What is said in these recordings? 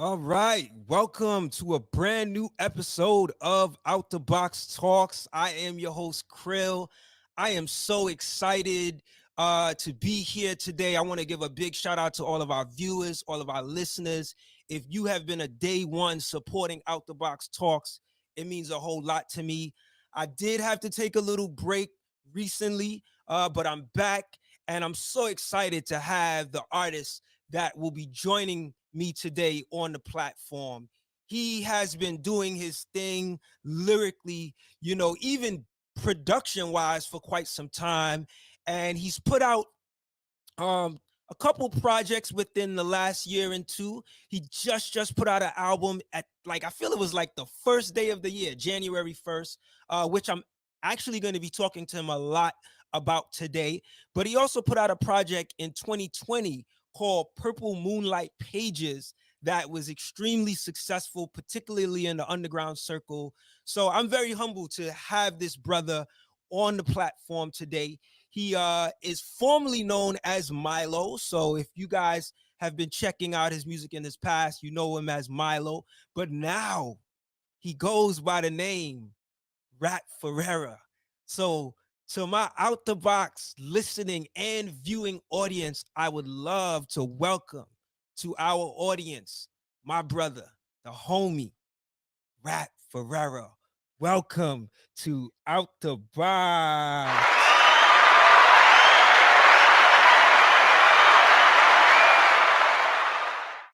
All right, welcome to a brand new episode of Out the Box Talks. I am your host, Krill. I am so excited to be here today. I want to give a big shout out to all of our viewers, all of our listeners. If you have been a day one supporting Out the Box Talks, it means a whole lot to me. I did have to take a little break recently, but I'm back and I'm so excited to have the artist that will be joining me today on the platform. He has been doing his thing lyrically, even production wise for quite some time. And he's put out a couple projects within the last year and two. He just put out an album at like I feel it was like the first day of the year, January 1st, which I'm actually going to be talking to him a lot about today. But he also put out a project in 2020 called Purple Moonlight Pages that was extremely successful, particularly in the underground circle. So I'm very humbled to have this brother on the platform today. He is formerly known as Milo. So if you guys have been checking out his music in his past, you know him as Milo. But now he goes by the name R.A.P Ferreira. So to my out the box listening and viewing audience, I would love to welcome to our audience my brother, the homie, R.A.P Ferreira. Welcome to Out the Box.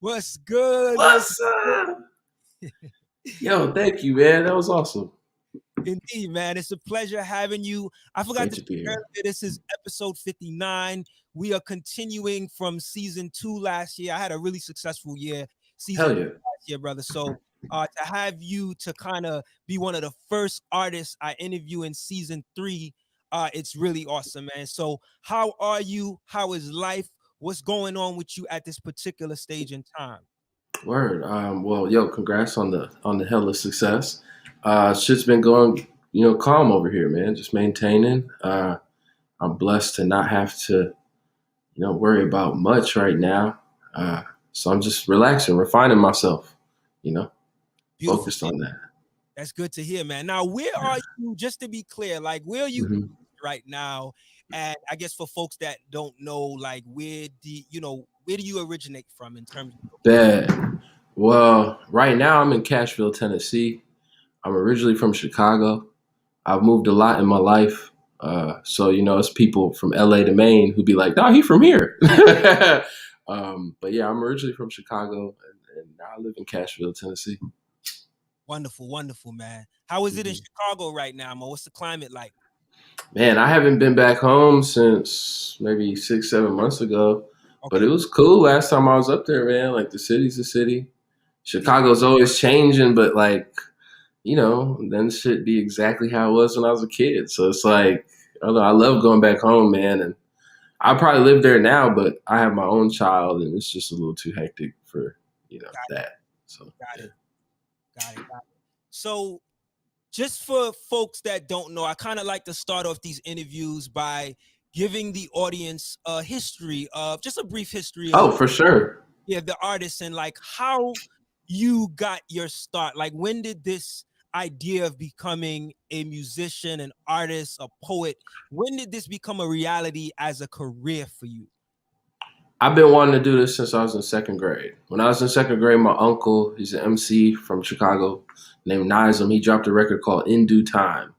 What's good? What's up? Yo, thank you, man. That was awesome. Indeed, man. It's a pleasure having you. I forgot Great to to say be here. earlier, this is episode 59. We are continuing from season two last year. I had a really successful year, season Hell two yeah. last year, brother. So to have you to kind of be one of the first artists I interview in season three, it's really awesome, man. So how are you? How is life? What's going on with you at this particular stage in time? Word. Well, yo, congrats on the hella success. Shit's been going, calm over here, man. Just maintaining. I'm blessed to not have to, worry about much right now. So I'm just relaxing, refining myself, you know, Beautiful. focused on that. That's good to hear, man. Now, where are you, just to be clear, like where are you hmm right now? And I guess for folks that don't know, like where do you originate from in terms of location? Bad. Well, right now I'm in Cashville, Tennessee. I'm originally from Chicago. I've moved a lot in my life. So, it's people from LA to Maine who'd be like, no, he from here. But yeah, I'm originally from Chicago and now I live in Cashville, Tennessee. Wonderful, wonderful, man. How is it in hmm Chicago right now, Mo? What's the climate like? Man, I haven't been back home since maybe 6, 7 months ago, but it Okay. was cool last time I was up there, man. Like the city's a city. Yeah. Chicago's always changing, but like, then shit be exactly how it was when I was a kid. So it's like, I don't know, I love going back home, man. And I probably live there now, but I have my own child, and it's just a little too hectic for that. So Got yeah. it. Got it. Got it. So just for folks that don't know, I kind of like to start off these interviews by giving the audience a history of just a brief history Oh, of for sure. the artist and like how you got your start. Like when did this idea of becoming a musician, an artist, a poet, when did this become a reality as a career for you? I've been wanting to do this since I was in second grade. When I was in second grade, my uncle, he's an MC from Chicago, named Nizam. He dropped a record called "In Due Time,"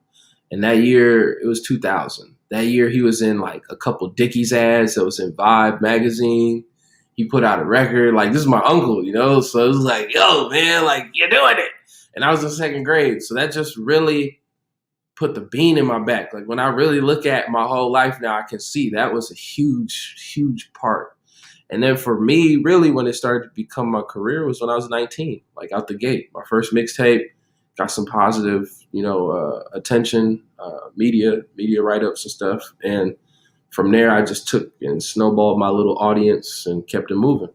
and that year it was 2000. That year he was in like a couple Dickies ads that was in Vibe magazine. He put out a record. Like, this is my uncle, So it was like, yo, man, like, you're doing it. And I was in second grade, so that just really put the bean in my back. Like, when I really look at my whole life now, I can see that was a huge, huge part. And then for me, really, when it started to become my career was when I was 19, like out the gate. My first mixtape got some positive, attention, media write ups and stuff. And from there, I just took and snowballed my little audience and kept it moving.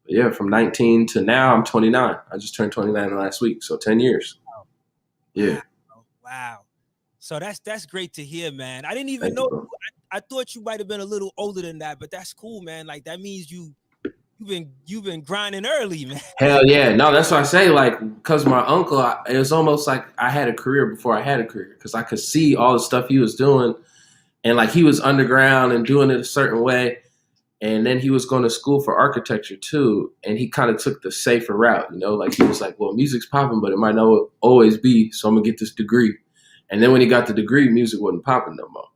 But yeah, from 19 to now, I'm 29. I just turned 29 last week, so 10 years. Yeah, Wow. Wow. So that's great to hear, man. I didn't even thank you, know bro. I thought you might have been a little older than that, but that's cool, man. Like that means you you've been grinding early, man. Hell yeah. No, that's what I say. Like, because my uncle, it was almost like I had a career before I had a career because I could see all the stuff he was doing. And like he was underground and doing it a certain way. And then he was going to school for architecture too. And he kind of took the safer route, you know, like he was like, well, music's popping, but it might not always be. So I'm going to get this degree. And then when he got the degree, music wasn't popping no more.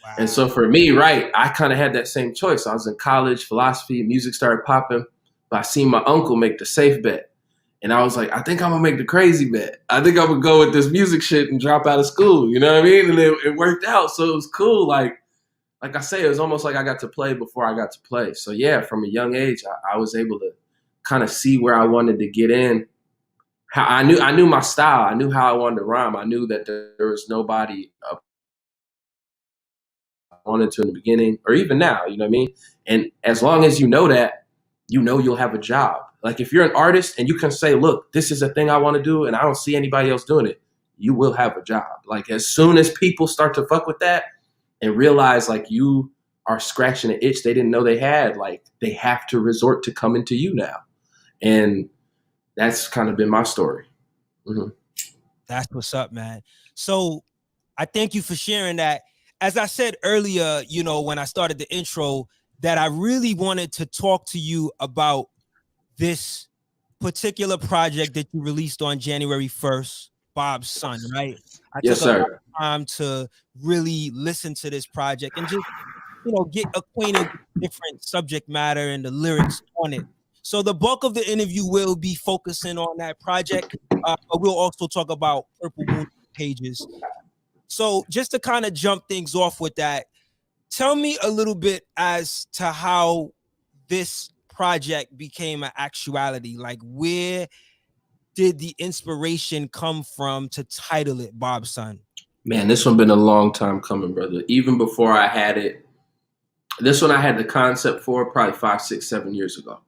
Wow. And so for me, right, I kind of had that same choice. I was in college, philosophy, music started popping. But I seen my uncle make the safe bet. And I was like, I think I'm going to make the crazy bet. I think I'm going to go with this music shit and drop out of school. You know what I mean? And it worked out. So it was cool. Like I say, it was almost like I got to play before I got to play. So yeah, from a young age, I was able to kind of see where I wanted to get in. How I knew my style. I knew how I wanted to rhyme. I knew that there was nobody I wanted to in the beginning or even now, you know what I mean? And as long as you know that, you know you'll have a job. Like if you're an artist and you can say, look, this is a thing I want to do and I don't see anybody else doing it, you will have a job. Like as soon as people start to fuck with that and realize like you are scratching an itch they didn't know they had, like they have to resort to coming to you now. And that's kind of been my story. Mm-hmm. That's what's up, man. So I thank you for sharing that. As I said earlier, you know, when I started the intro, that I really wanted to talk to you about this particular project that you released on January 1st, Bob's Son, right? I Yes, took a lot sir. of time to really listen to this project and just, you know, get acquainted with different subject matter and the lyrics on it. So the bulk of the interview will be focusing on that project, but we'll also talk about Purple Moonlight Pages. So just to kind of jump things off with that, tell me a little bit as to how this project became an actuality. Like, where did the inspiration come from to title it Bob's Son? Man, this one been a long time coming, brother. Even before I had it, this one I had the concept for probably 5, 6, 7 years ago.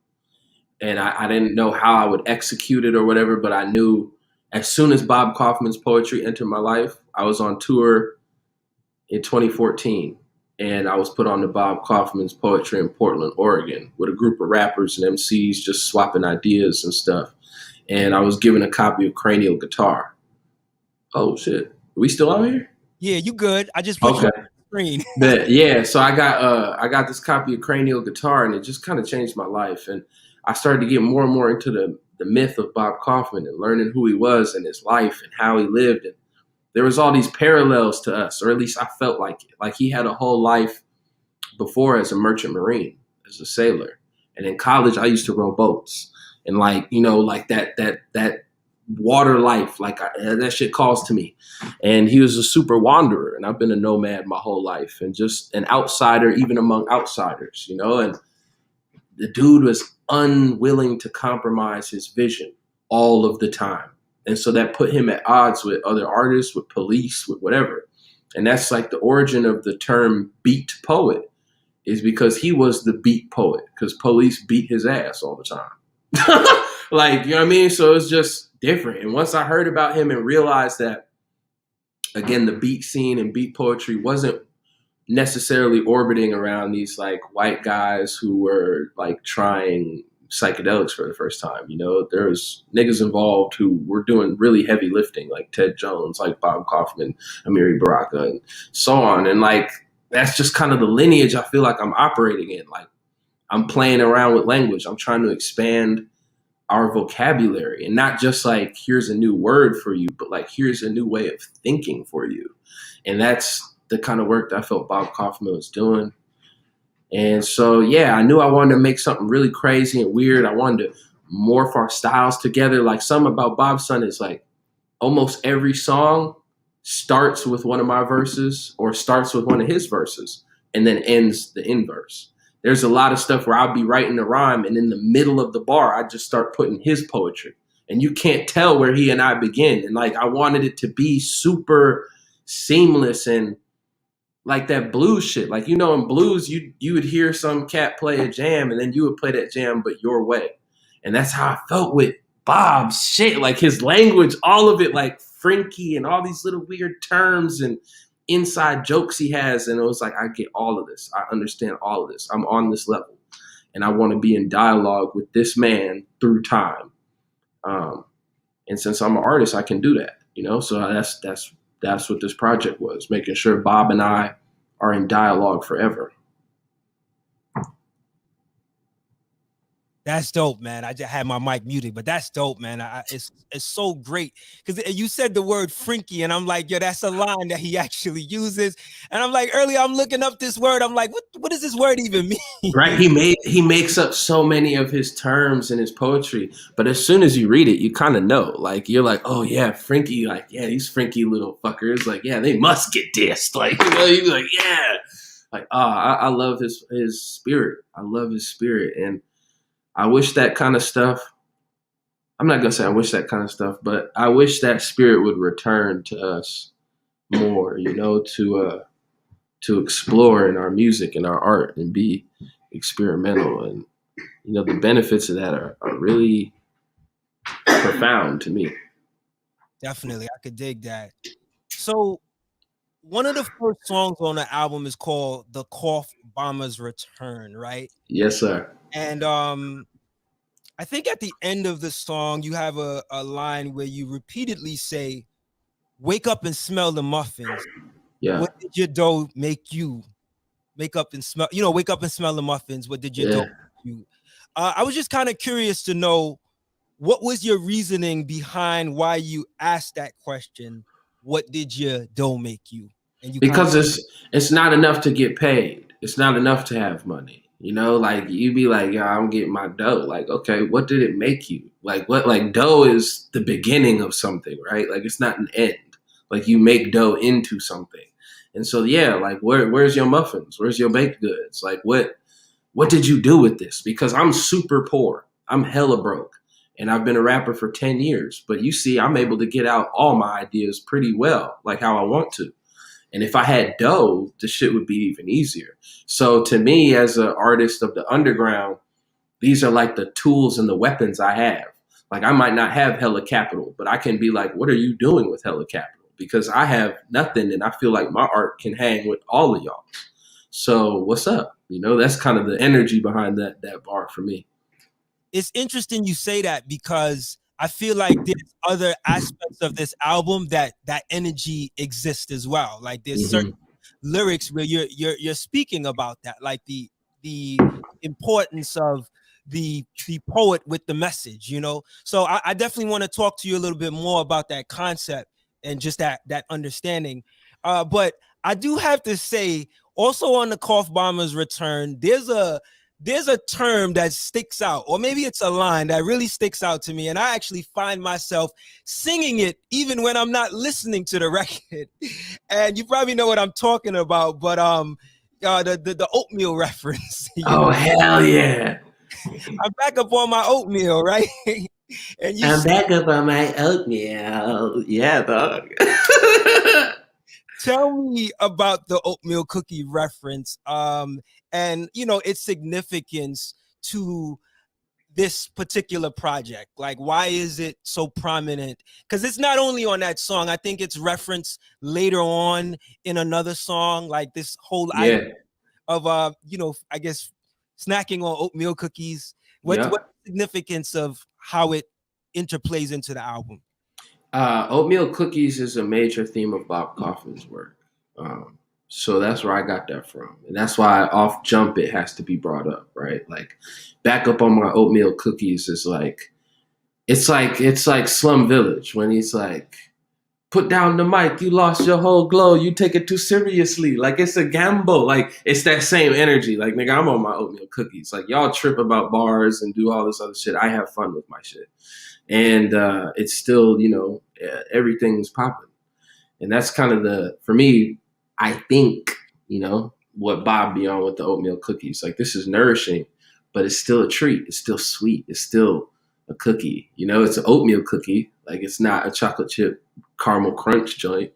And I didn't know how I would execute it or whatever, but I knew as soon as Bob Kaufman's poetry entered my life, I was on tour in 2014. And I was put on to Bob Kaufman's poetry in Portland, Oregon, with a group of rappers and MCs just swapping ideas and stuff. And I was given a copy of Cranial Guitar. Oh, shit. Are we still out here? Yeah, you good. I just put you on the screen. But yeah, so I got this copy of Cranial Guitar, and it just kind of changed my life. And I started to get more and more into the myth of Bob Kaufman and learning who he was and his life and how he lived. And there was all these parallels to us, or at least I felt like it. Like he had a whole life before as a merchant marine, as a sailor. And in college, I used to row boats. And like, you know, like that water life, like that shit calls to me. And he was a super wanderer, and I've been a nomad my whole life and just an outsider, even among outsiders, you know. And the dude was unwilling to compromise his vision all of the time. And so that put him at odds with other artists, with police, with whatever. And that's like the origin of the term beat poet, is because he was the beat poet, because police beat his ass all the time. Like, you know what I mean? So it's just different. And once I heard about him and realized that, again, the beat scene and beat poetry wasn't necessarily orbiting around these like white guys who were like trying psychedelics for the first time. You know, there's niggas involved who were doing really heavy lifting, like Ted Jones, like Bob Kaufman, Amiri Baraka, and so on. And like, that's just kind of the lineage I feel like I'm operating in. Like, I'm playing around with language. I'm trying to expand our vocabulary, and not just like, here's a new word for you, but like, here's a new way of thinking for you. And that's the kind of work that I felt Bob Kaufman was doing. And so, yeah, I knew I wanted to make something really crazy and weird. I wanted to morph our styles together. Like, something about Bob's Son is like almost every song starts with one of my verses or starts with one of his verses and then ends the inverse. There's a lot of stuff where I'll be writing a rhyme, and in the middle of the bar, I just start putting his poetry. And you can't tell where he and I begin. And like, I wanted it to be super seamless and like that blues shit. Like, you know, in blues, you would hear some cat play a jam, and then you would play that jam, but your way. And that's how I felt with Bob's shit. Like his language, all of it, like Frankie and all these little weird terms and inside jokes he has. And it was like, I get all of this. I understand all of this. I'm on this level. and I want to be in dialogue with this man through time. And since I'm an artist, I can do that, So that's what this project was, making sure Bob and I are in dialogue forever. That's dope, man. I just had my mic muted, but that's dope, man. It's so great because you said the word "frinky," and I'm like, yo, that's a line that he actually uses. And I'm like, earlier, I'm looking up this word. I'm like, what does this word even mean? Right? He makes up so many of his terms in his poetry, but as soon as you read it, you kind of know. Like you're like, oh yeah, Frinky. Like yeah, these Frinky little fuckers. Like yeah, they must get dissed. Like you're like yeah. Like I love his spirit. I love his spirit, and I wish that kind of stuff. I'm not gonna say I wish that kind of stuff, but I wish that spirit would return to us more. To explore in our music and our art and be experimental, and the benefits of that are really profound to me. Definitely, I could dig that. So one of the first songs on the album is called "The Cough Bomber's Return," right? Yes, sir. And I think at the end of the song, you have a line where you repeatedly say, "Wake up and smell the muffins." Yeah. What did your dough make you? Wake up and smell the muffins. What did your dough make you? I was just kind of curious to know, what was your reasoning behind why you asked that question? What did your dough make you? And you because it's not enough to get paid. It's not enough to have money. Like you be like, yeah, I'm getting my dough. Like, okay, what did it make you? Like what? Like dough is the beginning of something, right? Like it's not an end. Like you make dough into something. And so yeah, like where's your muffins? Where's your baked goods? Like what did you do with this? Because I'm super poor. I'm hella broke. And I've been a rapper for 10 years. But you see, I'm able to get out all my ideas pretty well, like how I want to. And if I had dough, the shit would be even easier. So to me, as an artist of the underground, these are like the tools and the weapons I have. Like I might not have hella capital, but I can be like, what are you doing with hella capital? Because I have nothing, and I feel like my art can hang with all of y'all. So what's up? That's kind of the energy behind that bar for me. It's interesting you say that, because I feel like there's other aspects of this album that energy exists as well. Like there's certain lyrics where you're speaking about that, like the importance of the poet with the message, So I definitely want to talk to you a little bit more about that concept and just that understanding. But I do have to say, also on the Cough Bomber's Return, there's a term that sticks out, or maybe it's a line that really sticks out to me, and I actually find myself singing it even when I'm not listening to the record. And you probably know what I'm talking about, but the oatmeal reference. Oh hell yeah! I'm back up on my oatmeal, right? And I'm back up on my oatmeal. Yeah, dog. Tell me about the oatmeal cookie reference, and its significance to this particular project. Like, why is it so prominent? Because it's not only on that song. I think it's referenced later on in another song. Like this whole idea of I guess snacking on oatmeal cookies. What's the significance of how it interplays into the album? Oatmeal cookies is a major theme of Bob Coffin's work. So that's where I got that from. And that's why off jump it has to be brought up, right? Like back up on my oatmeal cookies is like it's like Slum Village when he's like, put down the mic, you lost your whole glow, you take it too seriously. Like it's a gamble. Like it's that same energy. Like nigga, I'm on my oatmeal cookies. Like y'all trip about bars and do all this other shit. I have fun with my shit. And it's still, everything's popping. And that's kind of for me, I think, what Bob be on with the oatmeal cookies. Like this is nourishing, but it's still a treat. It's still sweet. It's still a cookie. It's an oatmeal cookie. Like it's not a chocolate chip caramel crunch joint.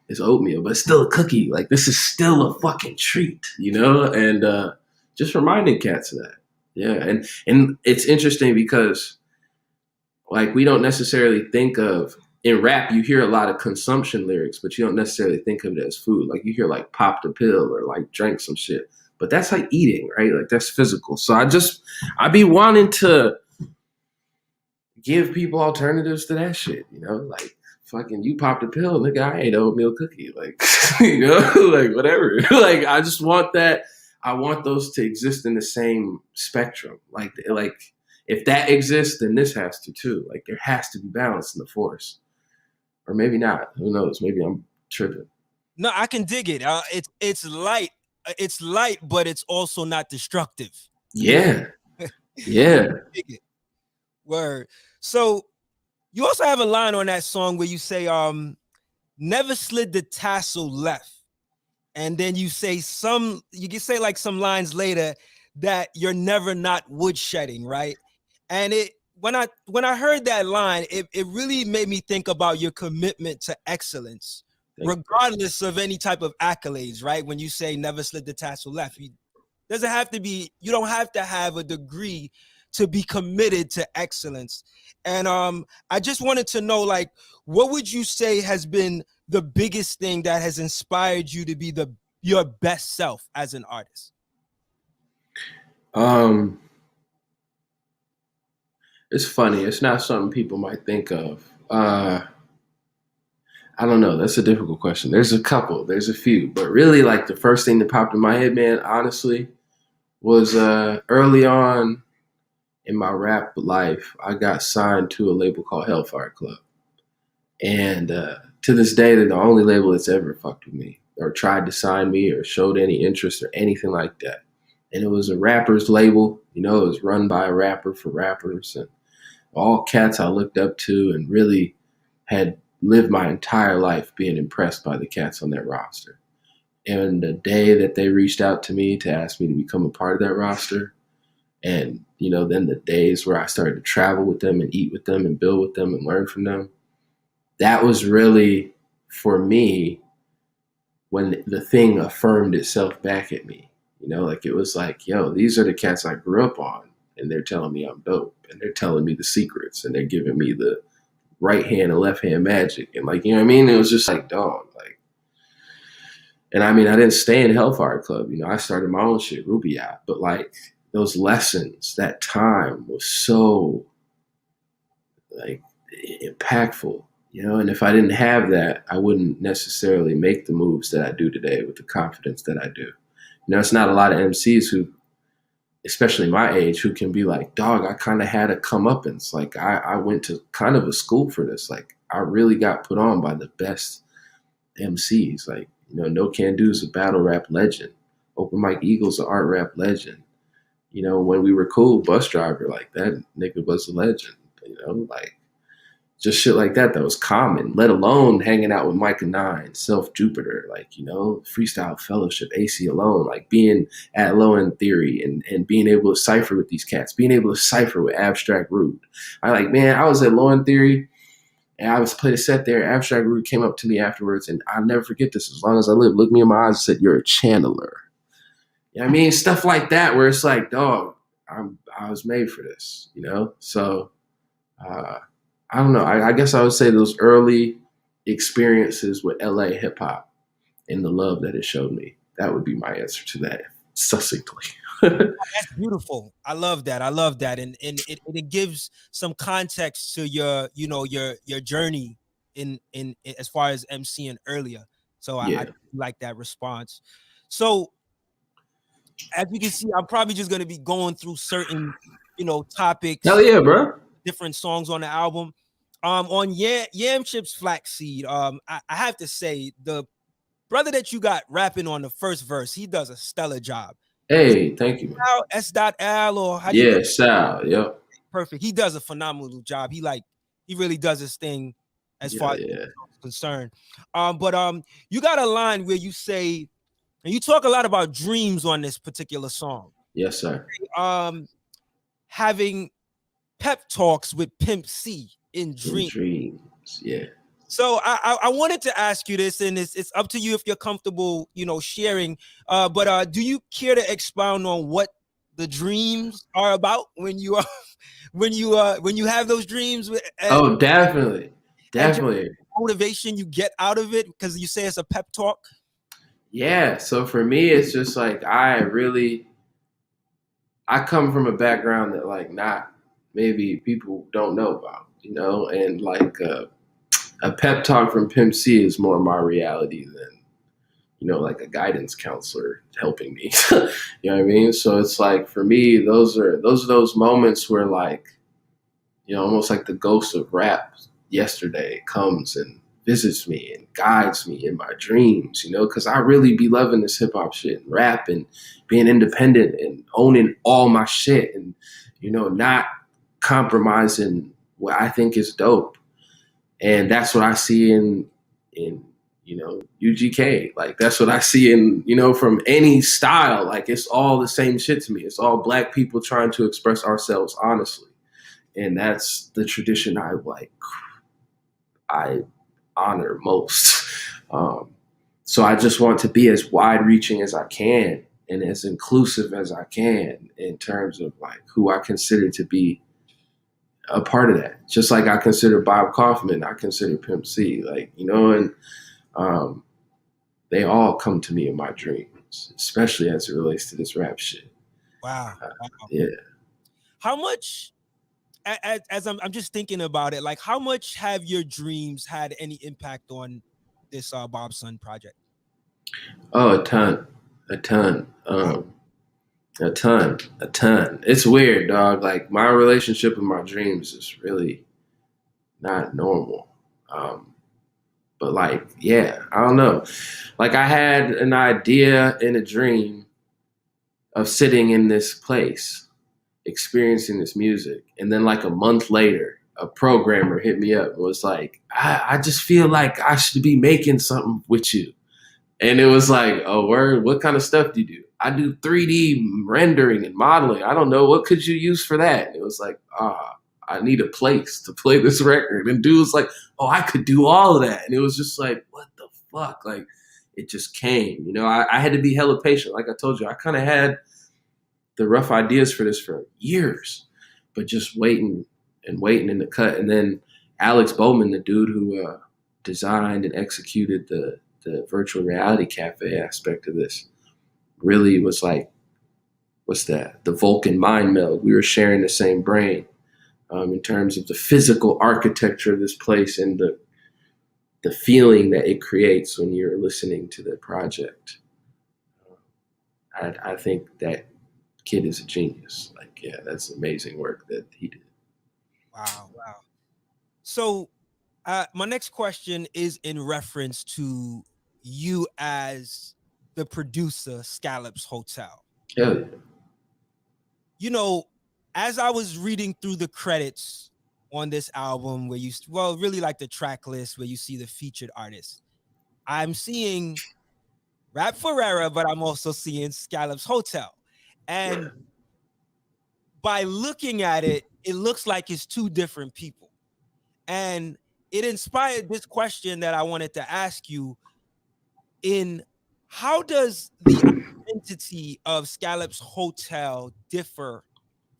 It's oatmeal, but it's still a cookie. Like this is still a fucking treat, and just reminding cats of that. Yeah. And it's interesting because like we don't necessarily think of, in rap you hear a lot of consumption lyrics, but you don't necessarily think of it as food. Like you hear like popped a pill or like drank some shit. but that's like eating, right? Like that's physical. So I be wanting to give people alternatives to that shit, you know, like fucking you popped a pill, nigga. I ate oatmeal cookie, like you know, like whatever. Like I just want that. I want those to exist in the same spectrum. Like if that exists, then this has to too. Like there has to be balance in the force, or maybe not. Who knows? Maybe I'm tripping. No, I can dig it. It's light. It's light, but it's also not destructive. Yeah, yeah. Dig it. Word. So you also have a line on that song where you say, never slid the tassel left. And then you say you can say like some lines later that you're never not woodshedding, right? And when I heard that line, it really made me think about your commitment to excellence, regardless of any type of accolades, right? When you say never slid the tassel left, you don't have to have a degree to be committed to excellence. And I just wanted to know, like, what would you say has been the biggest thing that has inspired you to be your best self as an artist? It's funny. It's not something people might think of. I don't know. That's a difficult question. There's a couple. There's a few. But really, like, the first thing that popped in my head, man, honestly, was early on in my rap life, I got signed to a label called Hellfire Club. And to this day, they're the only label that's ever fucked with me or tried to sign me or showed any interest or anything like that. And it was a rapper's label. You know, it was run by a rapper for rappers and all cats I looked up to and really had lived my entire life being impressed by the cats on that roster. And the day that they reached out to me to ask me to become a part of that roster, and, you know, then the days where I started to travel with them and eat with them and build with them and learn from them, that was really, for me, when the thing affirmed itself back at me. You know, like it was like, yo, these are the cats I grew up on, and they're telling me I'm dope, and they're telling me the secrets, and they're giving me the right hand and left hand magic. And like, you know what I mean? It was just like, dog, like, and I mean, I didn't stay in Hellfire Club. You know, I started my own shit, Rubaiyat, but like those lessons, that time was so like impactful, you know, and if I didn't have that, I wouldn't necessarily make the moves that I do today with the confidence that I do. You know, it's not a lot of MCs who, especially my age, who can be like, dog, I kind of had a comeuppance. Like I went to kind of a school for this. Like I really got put on by the best MCs. Like, you know, No Can Do is a battle rap legend. Open Mike Eagle's an art rap legend. You know, when we were cool, Bus Driver, like that nigga was a legend. You know, like just shit like that was common, let alone hanging out with Micah 9, Self Jupiter, like, you know, Freestyle Fellowship, AC Alone, like being at Low End Theory and being able to cipher with these cats, being able to cipher with Abstract Rude. I was at Low End Theory and I was playing a set there. Abstract Rude came up to me afterwards, and I'll never forget this as long as I live. Looked me in my eyes and said, "You're a channeler." You know what I mean? Stuff like that where it's like, dog, I was made for this, you know? So, I don't know. I guess I would say those early experiences with LA hip hop and the love that it showed me. That would be my answer to that succinctly. That's beautiful. I love that. And it gives some context to your journey in as far as MCing earlier. So Yeah. I like that response. So as you can see, I'm probably just gonna be going through certain, topics. Hell yeah, bro. Different songs on the album. On Yam Chips Flaxseed, I have to say the brother that you got rapping on the first verse, he does a stellar job. Hey, thank you, man. S.L or how do you? Yeah, Sal. Yep. Perfect. He does a phenomenal job. He really does his thing as far as concerned. But you got a line where you say, and you talk a lot about dreams on this particular song. Yes, sir. Having pep talks with Pimp C in dreams. Yeah. So I wanted to ask you this, and it's up to you if you're comfortable, sharing. But do you care to expound on what the dreams are about when you have those dreams? Oh, definitely. Motivation you get out of it because you say it's a pep talk. Yeah, so for me, it's just like I come from a background that like not maybe people don't know about, and like a pep talk from Pimp C is more my reality than like a guidance counselor helping me. You know what I mean? So it's like for me, those moments where like almost like the ghost of rap yesterday comes and visits me and guides me in my dreams, because I really be loving this hip hop shit and rap and being independent and owning all my shit and, not compromising what I think is dope. And that's what I see in, UGK. Like that's what I see in, from any style. Like it's all the same shit to me. It's all black people trying to express ourselves honestly. And that's the tradition I honor most. So I just want to be as wide reaching as I can and as inclusive as I can in terms of like who I consider to be a part of that. Just like I consider Bob Kaufman, I consider Pimp C, and they all come to me in my dreams, especially as it relates to this rap shit. Wow. Yeah. How much, as I'm just thinking about it, like how much have your dreams had any impact on this Bob Son project? Oh, a ton. A ton. A ton. It's weird, dog. Like my relationship with my dreams is really not normal. But like, yeah, I don't know. Like I had an idea in a dream of sitting in this place, experiencing this music, and then like a month later, a programmer hit me up and was like, I just feel like I should be making something with you. And it was like, oh, word, what kind of stuff do you do? I do 3D rendering and modeling. I don't know. What could you use for that? And it was like, I need a place to play this record. And dude was like, oh, I could do all of that. And it was just like, what the fuck? Like, it just came. I had to be hella patient. Like I told you, I kind of had the rough ideas for this for years, but just waiting and waiting in the cut. And then Alex Bowman, the dude who designed and executed the virtual reality cafe aspect of this, really was like, what's that? The Vulcan mind meld. We were sharing the same brain in terms of the physical architecture of this place and the feeling that it creates when you're listening to the project. I think that kid is a genius. Like, yeah, that's amazing work that he did. Wow. So my next question is in reference to you as the producer, Scallops Hotel. Hell yeah. As I was reading through the credits on this album, where really like the track list where you see the featured artists, I'm seeing R.A.P Ferreira, but I'm also seeing Scallops Hotel. And by looking at it, it looks like it's two different people. And it inspired this question that I wanted to ask you in how does the identity of Scallops Hotel differ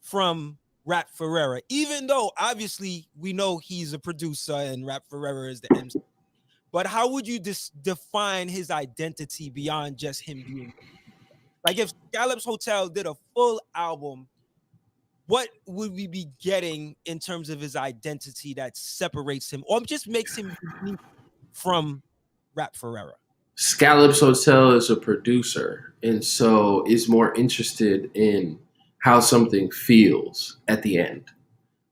from R.A.P Ferreira, even though obviously we know he's a producer and R.A.P Ferreira is the MC. But how would you define his identity beyond just him being like if Scallops Hotel did a full album, what would we be getting in terms of his identity that separates him or just makes him unique from R.A.P Ferreira? Scallops Hotel is a producer, and so is more interested in how something feels at the end,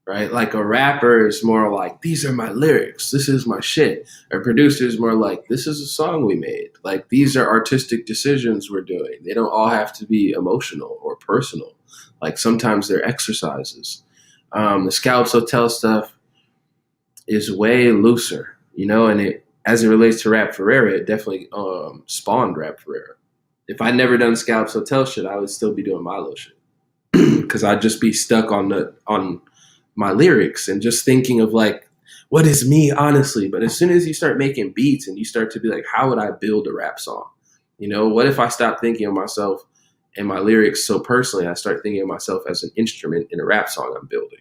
right? Like a rapper is more like, these are my lyrics, this is my shit. A producer is more like, this is a song we made. Like, these are artistic decisions we're doing. They don't all have to be emotional or personal. Like, sometimes they're exercises. The Scallops Hotel stuff is way looser, and as it relates to R.A.P Ferreira, it definitely spawned R.A.P Ferreira. If I'd never done Scallops Hotel shit, I would still be doing Milo shit. Because I'd just be stuck on my lyrics and just thinking of like, what is me honestly? But as soon as you start making beats and you start to be like, how would I build a rap song? What if I stop thinking of myself and my lyrics so personally, I start thinking of myself as an instrument in a rap song I'm building.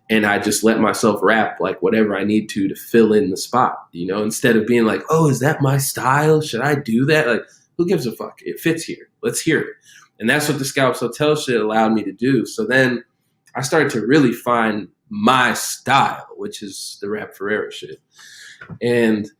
And I just let myself rap like whatever I need to fill in the spot, instead of being like, oh, is that my style? Should I do that? Like, who gives a fuck? It fits here. Let's hear it. And that's what the Scallops Hotel shit allowed me to do. So then I started to really find my style, which is the Rap Ferreira shit. And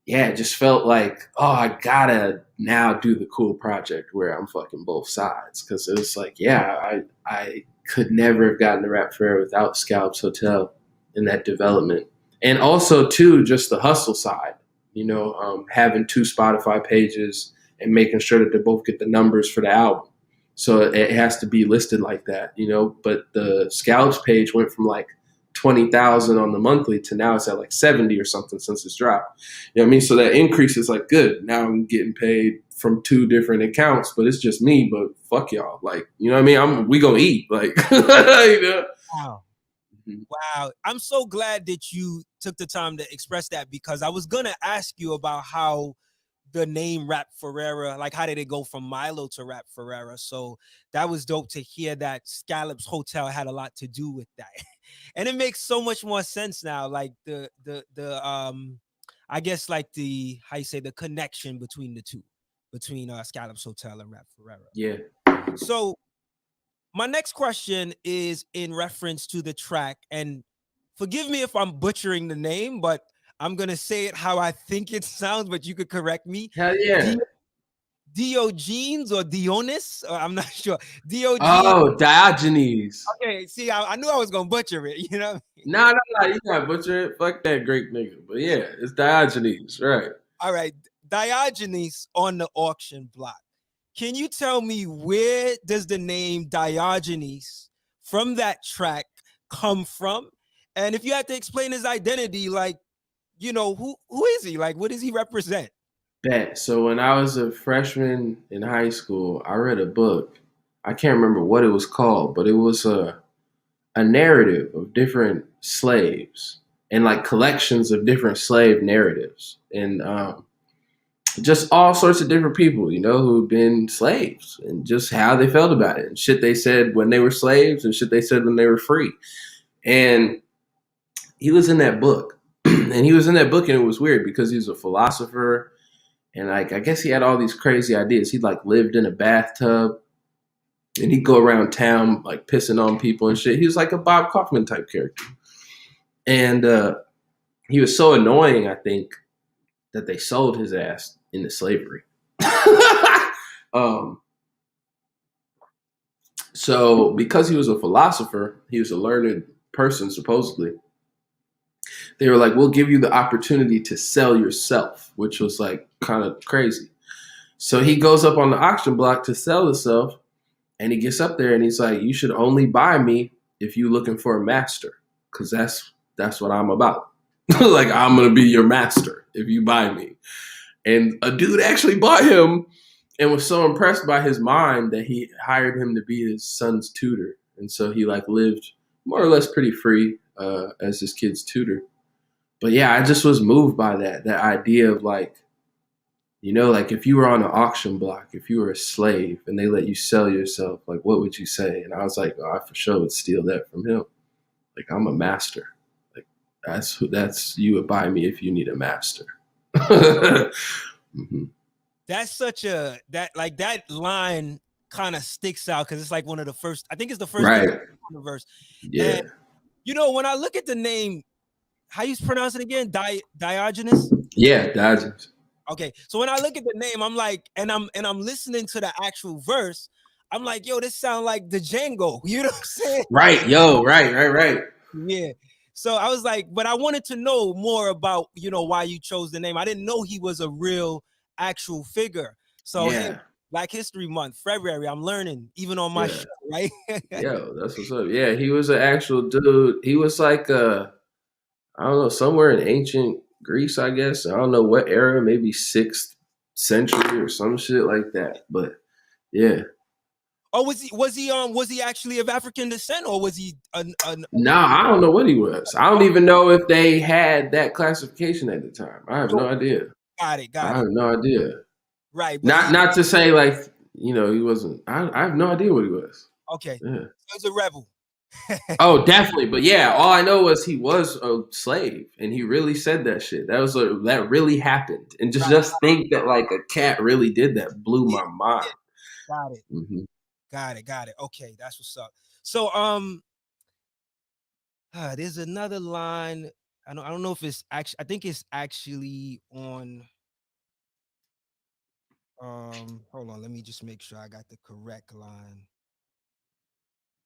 yeah, it just felt like, oh, I gotta now do the cool project where I'm fucking both sides. Cause it was like, yeah, I could never have gotten the Rap Ferreira without Scallops Hotel and that development. And also too, just the hustle side, having 2 Spotify pages and making sure that they both get the numbers for the album. So it has to be listed like that, but the Scallops page went from like 20,000 on the monthly to now it's at like 70 or something since it's dropped. You know what I mean? So that increase is like good. Now I'm getting paid from 2 different accounts, but it's just me, but fuck y'all. Like, you know what I mean? We gonna eat. Like, Wow. Wow. I'm so glad that you took the time to express that, because I was gonna ask you about how the name Rap Ferreira, like how did it go from Milo to Rap Ferreira? So that was dope to hear that Scallops Hotel had a lot to do with that. And it makes so much more sense now. Like the I guess like the, how you say, the connection between the two, between Scallops Hotel and Rap Ferreira. Yeah. So my next question is in reference to the track, and forgive me if I'm butchering the name, but I'm gonna say it how I think it sounds, but you could correct me. Hell yeah. Diogenes or Dionys? I'm not sure. Diogenes. Oh, Diogenes. Okay, see, I knew I was gonna butcher it. You know. No, you gotta butcher it. Fuck that Greek nigga. But yeah, it's Diogenes, right? All right, Diogenes on the auction block. Can you tell me, where does the name Diogenes from that track come from? And if you had to explain his identity, like, who is he? Like, what does he represent? Bet. So when I was a freshman in high school, I read a book. I can't remember what it was called, but it was a narrative of different slaves and like collections of different slave narratives, and just all sorts of different people, who've been slaves and just how they felt about it and shit they said when they were slaves and shit they said when they were free. And he was in that book. And it was weird because he was a philosopher. And like, I guess he had all these crazy ideas. He like lived in a bathtub and he'd go around town like pissing on people and shit. He was like a Bob Kaufman type character. And he was so annoying, I think, that they sold his ass into slavery. So because he was a philosopher, he was a learned person, supposedly, they were like, we'll give you the opportunity to sell yourself, which was like kind of crazy. So he goes up on the auction block to sell himself, and he gets up there and he's like, you should only buy me if you're looking for a master, because that's what I'm about. Like, I'm going to be your master if you buy me. And a dude actually bought him and was so impressed by his mind that he hired him to be his son's tutor. And so he like lived more or less pretty free as his kid's tutor. But yeah, I just was moved by that idea of like, like if you were on an auction block, if you were a slave and they let you sell yourself, like what would you say? And I was like, oh, I for sure would steal that from him. Like, I'm a master. Like that's you would buy me if you need a master. Mm-hmm. That's such a, that line kind of sticks out because it's like one of the first, I think it's the first right. verse. Yeah. And, when I look at the name, how you pronounce it again? Diogenes? Yeah, Diogenes. Okay. So when I look at the name, I'm like, and I'm listening to the actual verse, I'm like, yo, this sounds like the Django. You know what I'm saying? Right, yo, right. Yeah. So I was like, but I wanted to know more about, why you chose the name. I didn't know he was a real actual figure. So yeah. Hey, Black History Month, February, I'm learning even on my show, right? Yo, that's what's up. Yeah, he was an actual dude. He was like I don't know, somewhere in ancient Greece, I guess. I don't know what era, maybe 6th century or some shit like that. But yeah. Oh, was he actually of African descent, or was he Nah, I don't know what he was. I don't even know if they had that classification at the time. I have no idea. Got it. I have no idea. Right. Not to say like, he wasn't. I have no idea what he was. Okay. Yeah. He was a rebel. Oh, definitely. But yeah, all I know was he was a slave, and he really said that shit. That really happened, and Right. just think that like a cat really did that blew Yeah, my mind. yeah. Got it. Hmm. Got it. Okay, that's what's up. So there's another line. I don't know if it's actually, I think it's actually on hold on, let me just make sure I got the correct line.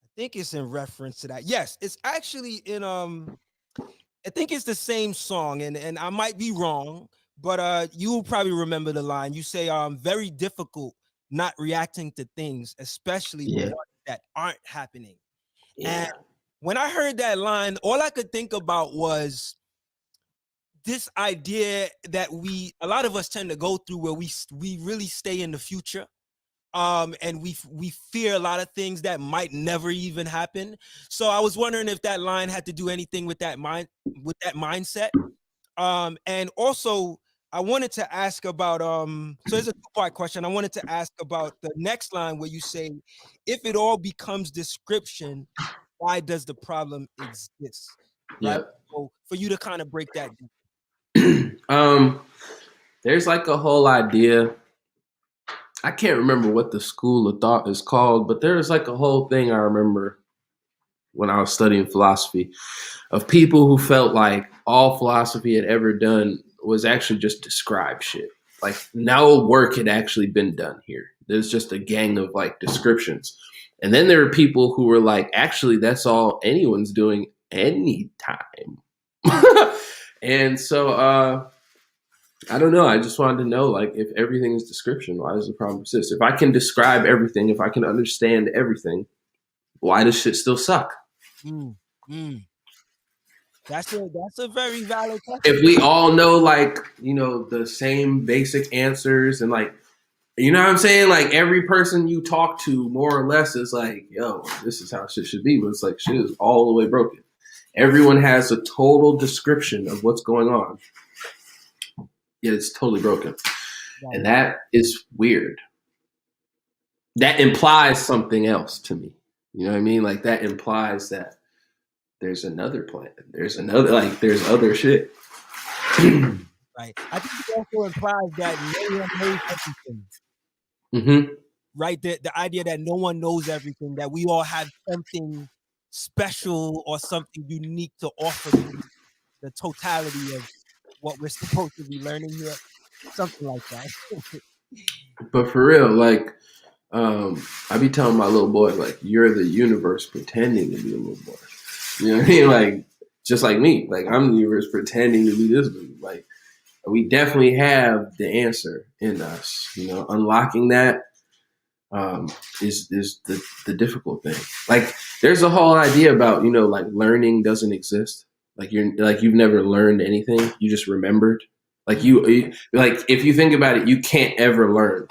I think it's in reference to that. Yes, it's actually in I think it's the same song, and I might be wrong, but you'll probably remember the line. You say very difficult not reacting to things, especially the Yeah, ones that aren't happening. And yeah, when I heard that line, all I could think about was this idea that a lot of us tend to go through, where we really stay in the future, and we fear a lot of things that might never even happen. So I was wondering if that line had to do anything with that mindset. And also I wanted to ask about so there's a two-part question. I wanted to ask about the next line where you say, if it all becomes description, why does the problem exist? Right. yeah. So for you to kind of break that down. um, there's like a whole idea. I can't remember what the school of thought is called, but there's like a whole thing I remember when I was studying philosophy of people who felt like all philosophy had ever done was actually just describe shit. Like no work had actually been done here. There's just a gang of like descriptions. And then there are people who were like, actually, that's all anyone's doing anytime. And so I don't know. I just wanted to know, like, if everything is description, why does the problem persist? If I can describe everything, if I can understand everything, why does shit still suck? Mm, mm. That's a very valid If question. we all know, like, the same basic answers and like, you know what I'm saying? Like every person you talk to more or less is like, yo, this is how shit should be. But it's like shit is all the way broken. Everyone has a total description of what's going on. Yet it's totally broken. And Right. that is weird. That implies something else to me. You know what I mean? Like that implies that there's another planet. There's another there's other shit. Right. I think it also implies that no one knows everything. Hmm. Right. The idea that no one knows everything, that we all have something special or something unique to offer to the totality of what we're supposed to be learning here. Something like that. But for real, like I be telling my little boy, like, you're the universe pretending to be a little boy. You know what I mean? Like, just like me. Like, I'm the universe pretending to be this dude. Like, we definitely have the answer in us. Unlocking that is the difficult thing. Like, there's a whole idea about like learning doesn't exist. You've never learned anything. You just remembered. Like like if you think about it, you can't ever learn.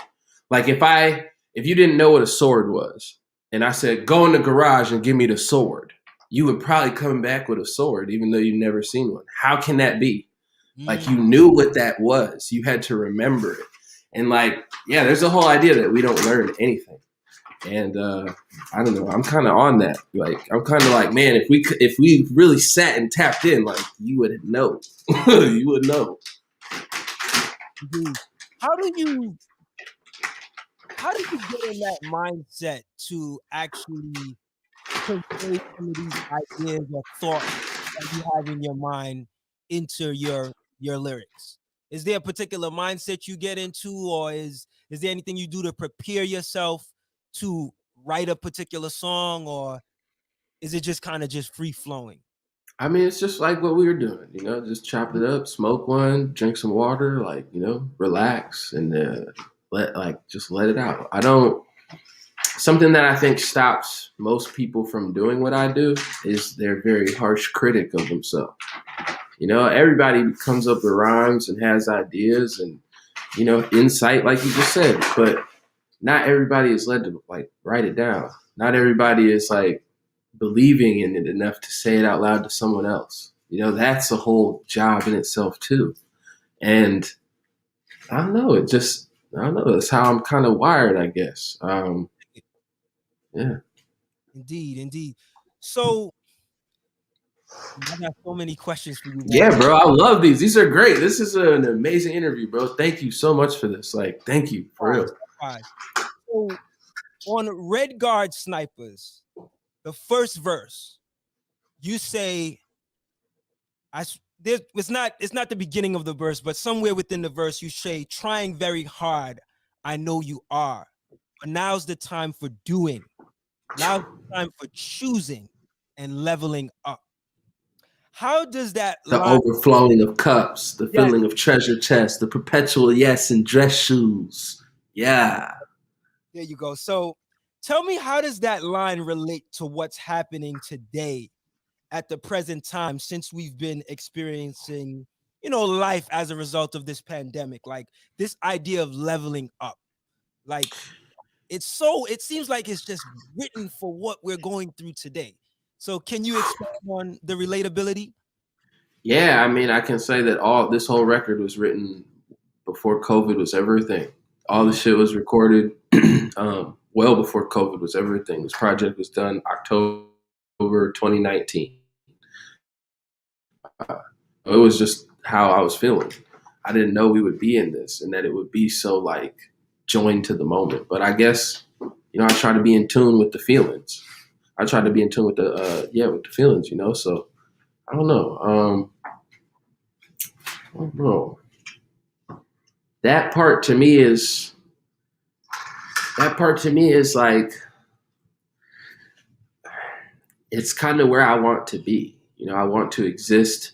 Like if you didn't know what a sword was, and I said go in the garage and give me the sword, you would probably come back with a sword, even though you've never seen one. How can that be? Like Mm, you knew what that was. You had to remember it. And like, yeah, there's a whole idea that we don't learn anything. And I don't know. I'm kind of on that. Like, I'm kind of like, man, if we really sat and tapped in, like, you would know. You would know. indeed. How do you how do you get in that mindset to actually convey some of these ideas or thoughts that you have in your mind into your lyrics? Is there a particular mindset you get into, or is there anything you do to prepare yourself to write a particular song, or is it just kind of just free flowing? I mean, it's just like what we were doing, just chop it up, smoke one, drink some water, like, relax and just let it out. I don't, something that I think stops most people from doing what I do is they're very harsh critic of themselves. Everybody comes up with rhymes and has ideas and, insight, like you just said, but not everybody is led to like write it down. Not everybody is like believing in it enough to say it out loud to someone else. That's a whole job in itself too. And I don't know, I don't know. That's how I'm kind of wired, I guess. Yeah. Indeed, indeed. So I got so many questions for you, man. Yeah, bro, I love these. These are great. This is an amazing interview, bro. Thank you so much for this. Like, thank you for Likewise, real. likewise. So on Red Guard Snipers, the first verse, you say, it's not the beginning of the verse, but somewhere within the verse, you say, trying very hard, I know you are. But now's the time for doing. Now's the time for choosing and leveling up. How does that The line? overflowing of cups, the Yes, filling of treasure chests, the perpetual yes in dress shoes. Yeah. there you go. So tell me, how does that line relate to what's happening today at the present time, since we've been experiencing, life as a result of this pandemic? Like this idea of leveling up. Like it seems like it's just written for what we're going through today. So can you expand on the relatability? Yeah, I mean, I can say that all this whole record was written before COVID was everything. All the Mhm. shit was recorded well before COVID was everything. This project was done October 2019. It was just how I was feeling. I didn't know we would be in this and that it would be so like joined to the moment. But I guess I try to be in tune with the feelings. I try to be in tune with with the feelings. So I don't know. I don't know. That part to me is like it's kind of where I want to be. I want to exist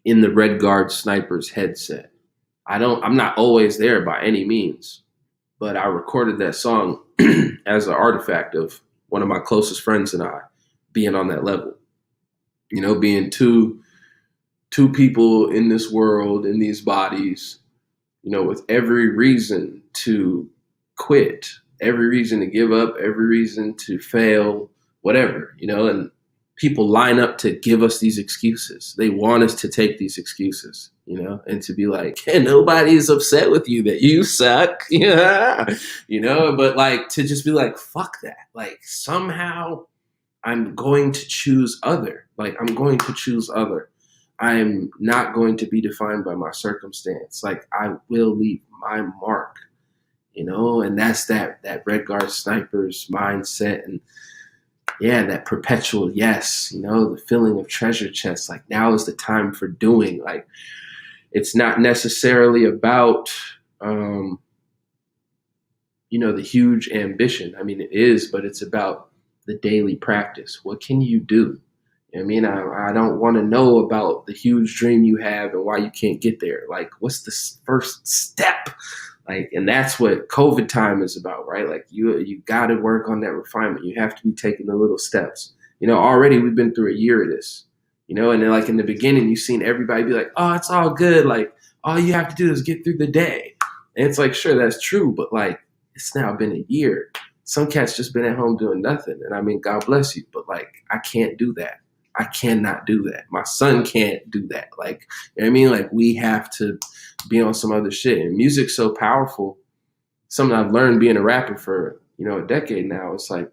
in the Red Guard sniper's headset. I'm not always there by any means, but I recorded that song as an artifact of one of my closest friends and I being on that level. Being two people in this world, in these bodies, with every reason to quit, every reason to give up, every reason to fail, whatever, and people line up to give us these excuses. They want us to take these excuses, and to be like, hey, nobody's upset with you that you suck. Yeah. But like to just be like, fuck that. Like somehow I'm going to choose other. Like I'm going to choose other. I'm not going to be defined by my circumstance. Like I will leave my mark, and that's that Red Guard sniper's mindset, and yeah, that perpetual yes, the feeling of treasure chests. Like now is the time for doing. Like it's not necessarily about the huge ambition. I mean, it is, but it's about the daily practice. What can you do? I mean, I don't want to know about the huge dream you have and why you can't get there. Like, what's the first step? Like, and that's what COVID time is about, right? Like, you got to work on that refinement. You have to be taking the little steps. Already we've been through a year of this. And then like in the beginning, you've seen everybody be like, "Oh, it's all good. Like, all you have to do is get through the day." And it's like, sure, that's true, but like, it's now been a year. Some cats just been at home doing nothing, and I mean, God bless you, but like, I can't do that. I cannot do that. My son can't do that. Like, you know what I mean? Like, we have to be on some other shit. And music's so powerful. Something I've learned being a rapper for, a decade now. It's like,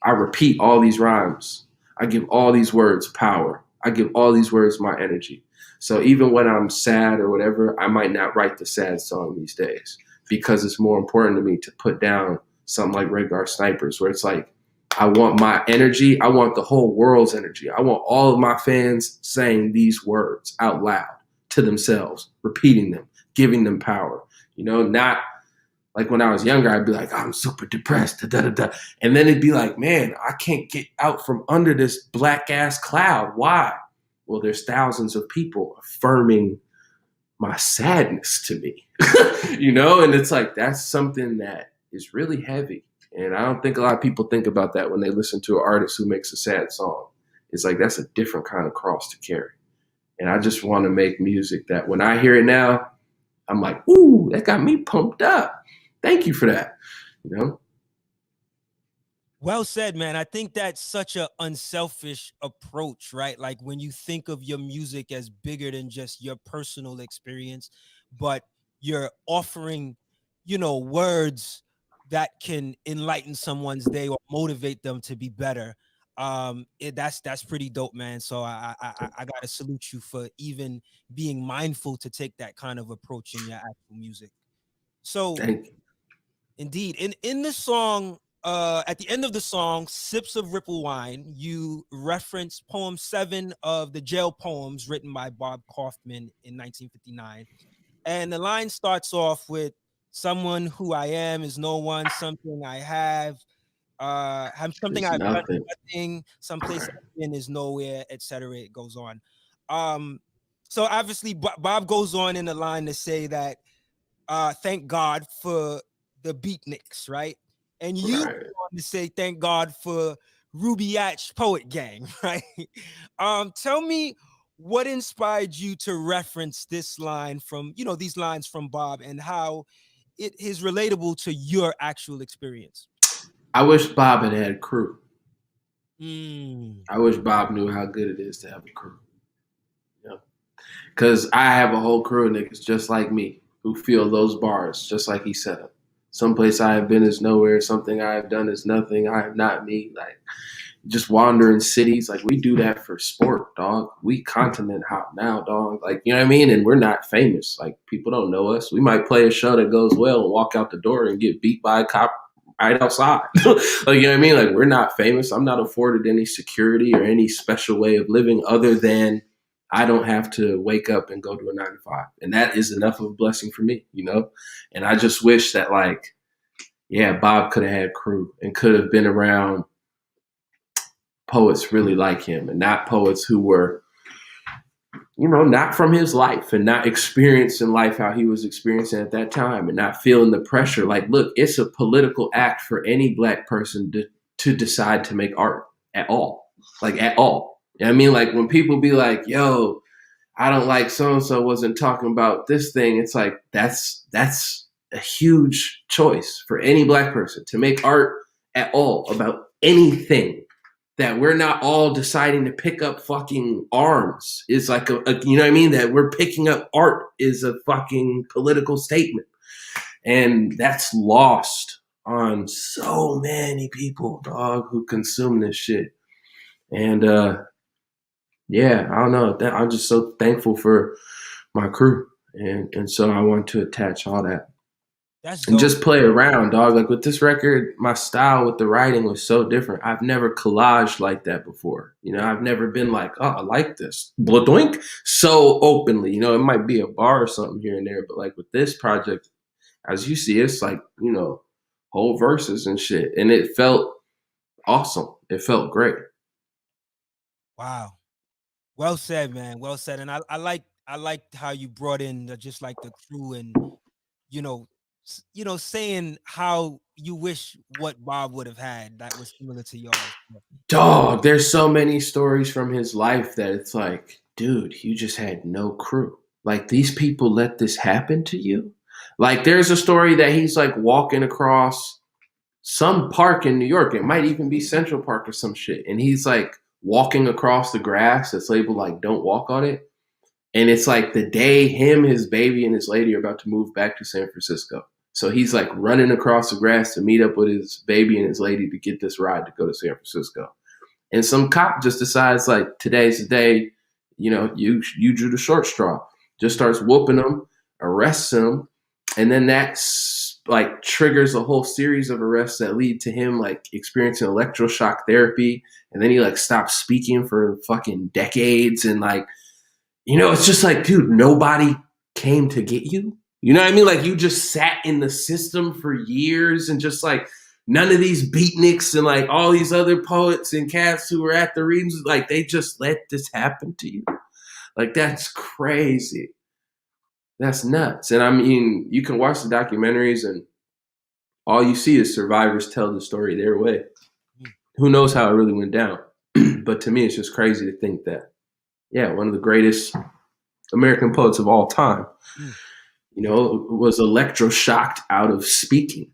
I repeat all these rhymes. I give all these words power. I give all these words my energy. So even when I'm sad or whatever, I might not write the sad song these days because it's more important to me to put down something like Red Guard Snipers, where it's like, I want my energy. I want the whole world's energy. I want all of my fans saying these words out loud to themselves, repeating them, giving them power. Not like when I was younger, I'd be like, I'm super depressed, da, da, da. And then it'd be like, man, I can't get out from under this black ass cloud. Why? Well, there's thousands of people affirming my sadness to me, and it's like, that's something that is really heavy. And I don't think a lot of people think about that when they listen to an artist who makes a sad song. It's like, that's a different kind of cross to carry. And I just want to make music that when I hear it now, I'm like, ooh, that got me pumped up. Thank you for that. You know? Well said, man. I think that's such an unselfish approach, right? Like when you think of your music as bigger than just your personal experience, but you're offering, words that can enlighten someone's day or motivate them to be better. That's pretty dope, man. So I gotta salute you for even being mindful to take that kind of approach in your actual music. So Thank you. indeed, in this song, at the end of the song, "Sips of Ripple Wine," you reference poem 7 of the Jail Poems written by Bob Kaufman in 1959. And the line starts off with, "Someone who I am is no one, something I have something It's I've done nothing. is nothing, someplace I've been is nowhere," etc. It goes on. Um, so obviously Bob goes on in the line to say that thank God for the beatniks, right? And you Right. go on to say thank God for Rubiatch Poet Gang, right? Tell me what inspired you to reference this line from, these lines from Bob, and how it is relatable to your actual experience. I wish Bob had a crew. Mm. I wish Bob knew how good it is to have a crew. Yeah. Because I have a whole crew of niggas just like me who feel those bars just like he said them. Someplace I have been is nowhere. Something I have done is nothing. I am not me. Like, just wandering cities. Like, we do that for sport, dog. We continent hop now, dog. Like, you know what I mean? And we're not famous. Like, people don't know us. We might play a show that goes well and walk out the door and get beat by a cop right outside. Like, you know what I mean? Like, we're not famous. I'm not afforded any security or any special way of living other than I don't have to wake up and go to a 9 to 5. And that is enough of a blessing for me, you know? And I just wish that, like, yeah, Bob could have had crew and could have been around poets really like him, and not poets who were, you know, not from his life and not experiencing life how he was experiencing at that time, and not feeling the pressure. Like, look, it's a political act for any black person to decide to make art at all. Like, at all. You know what I mean? Like, when people be like, yo, I don't like so-and-so wasn't talking about this thing, it's like, that's a huge choice for any black person to make art at all about anything, that we're not all deciding to pick up fucking arms is like you know what I mean? That we're picking up art is a fucking political statement. And that's lost on so many people, dog, who consume this shit. And yeah, I don't know. I'm just so thankful for my crew. And so I want to attach all that That's and dope. just play around, dog. Like, with this record, my style with the writing was so different. I've never collaged like that before. You know, I've never been like, oh, I like this. Blodoink, so openly. You know, it might be a bar or something here and there, but like with this project, as you see, it's like, you know, whole verses and shit. And it felt awesome. It felt great. Wow. Well said, man. Well said. And I liked how you brought in just like the crew, and you know, saying how you wish what Bob would have had that was similar to yours. Dog, there's so many stories from his life that it's like, dude, you just had no crew. Like, these people let this happen to you. Like, there's a story that he's like walking across some park in New York. It might even be Central Park or some shit. And he's like walking across the grass that's labeled like "Don't walk on it." And it's like the day him, his baby, and his lady are about to move back to San Francisco. So he's like running across the grass to meet up with his baby and his lady to get this ride to go to San Francisco. And some cop just decides, like, today's the day, you know, you drew the short straw. Just starts whooping him, arrests him, and then that's like triggers a whole series of arrests that lead to him like experiencing electroshock therapy, and then he like stops speaking for fucking decades, and like, you know, it's just like, dude, nobody came to get you. You know what I mean? Like, you just sat in the system for years, and just like none of these beatniks and like all these other poets and cats who were at the readings, like, they just let this happen to you. Like, that's crazy. That's nuts. And I mean, you can watch the documentaries and all you see is survivors tell the story their way. Mm. Who knows how it really went down? But to me, it's just crazy to think that, yeah, one of the greatest American poets of all time, Mm. you know, was electroshocked out of speaking.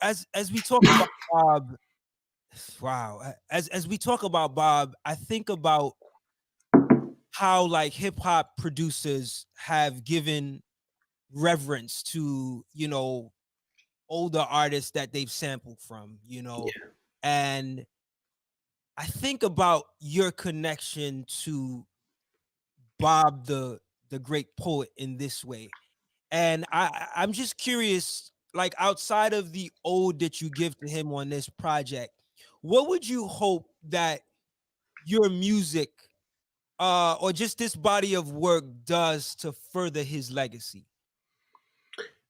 As we talk about Bob, wow, as we talk about Bob, I think about how like hip hop producers have given reverence to older artists that they've sampled from, Yeah. and I think about your connection to Bob the great poet in this way. And I'm just curious, like outside of the ode that you give to him on this project, what would you hope that your music or just this body of work does to further his legacy?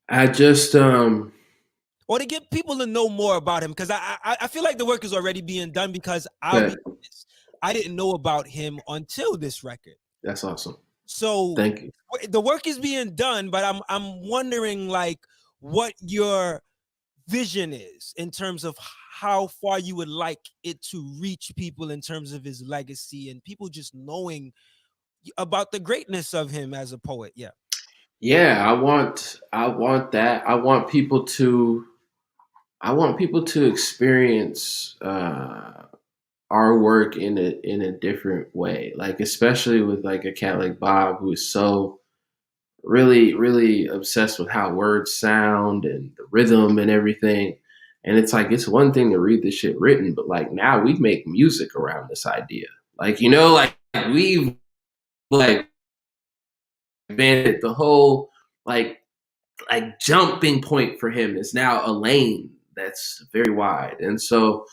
I just Or to get people to know more about him? Because I feel like the work is already being done because I'll be that honest, I didn't know about him until this record. that's awesome. So Thank you. the work is being done, but I'm wondering like what your vision is in terms of how far you would like it to reach people in terms of his legacy and people just knowing about the greatness of him as a poet. Yeah. Yeah, I want that. I want people to experience our work in a different way. Like especially with like a cat like Bob who is so really obsessed with how words sound and the rhythm and everything. And it's like it's one thing to read the shit written, but like now we make music around this idea. Like, like we've like been the whole like jumping point for him is now a lane that's very wide. And so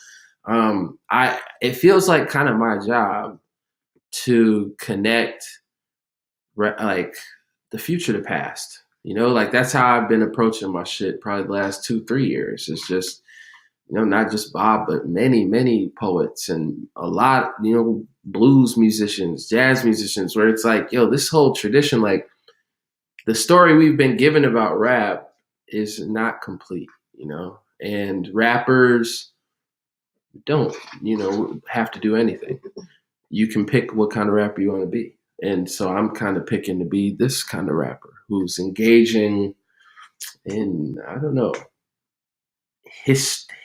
I it feels like kind of my job to connect like the future to past. Like that's how I've been approaching my shit probably the last 2-3 years. It's just, not just Bob, but many poets and a lot, blues musicians, jazz musicians, where it's like, yo, this whole tradition, like the story we've been given about rap is not complete, and rappers don't, have to do anything. You can pick what kind of rapper you want to be. And so I'm kind of picking to be this kind of rapper who's engaging in, I don't know,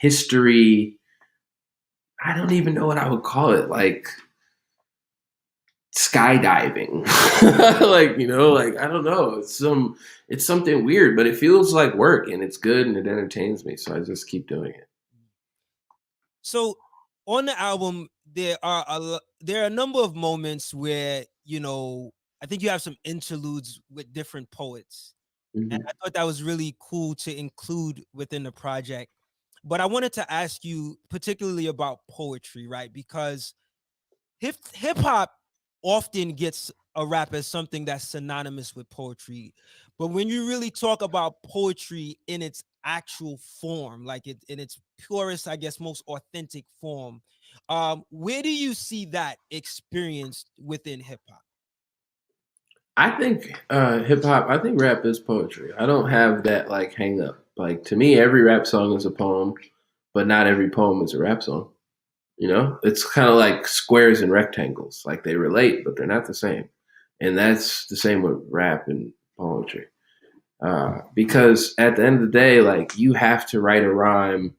history. I don't even know what I would call it, like skydiving. Like, like I don't know. It's something weird, but it feels like work and it's good and it entertains me. So I just keep doing it. So on the album, there are a number of moments where I think you have some interludes with different poets, and Mm-hmm. I thought that was really cool to include within the project. But I wanted to ask you particularly about poetry, right? Because hip hop often gets a rap as something that's synonymous with poetry, but when you really talk about poetry in its actual form, like it in its purest, I guess, most authentic form, where do you see that experienced within hip hop? I think hip hop. I think rap is poetry. I don't have that like hang up. Like to me, every rap song is a poem, but not every poem is a rap song. It's kind of like squares and rectangles. Like they relate, but they're not the same. And that's the same with rap and poetry. Because at the end of the day, like you have to write a rhyme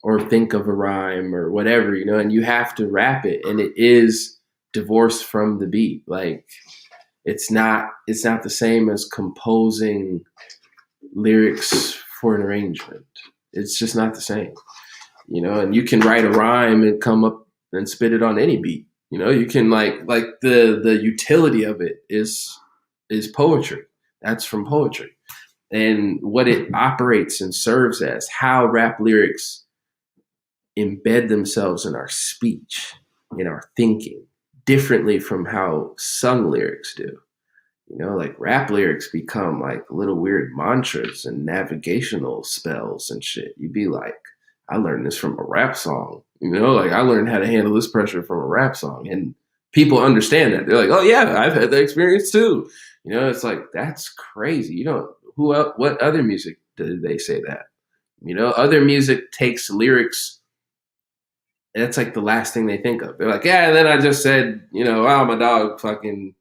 or think of a rhyme or whatever, and you have to rap it, and it is divorced from the beat. Like it's not the same as composing lyrics for an arrangement. It's just not the same. And you can write a rhyme and come up and spit it on any beat. You can like the utility of it is poetry. That's from poetry. And what it operates and serves as, how rap lyrics embed themselves in our speech, in our thinking, differently from how sung lyrics do. Like rap lyrics become like little weird mantras and navigational spells and shit. You'd be like, I learned this from a rap song. Like I learned how to handle this pressure from a rap song. And people understand that. They're like, oh yeah, I've had that experience too. It's like, that's crazy. What other music did they say that? Other music takes lyrics. That's like the last thing they think of. They're like, yeah, and then I just said, wow, my dog fucking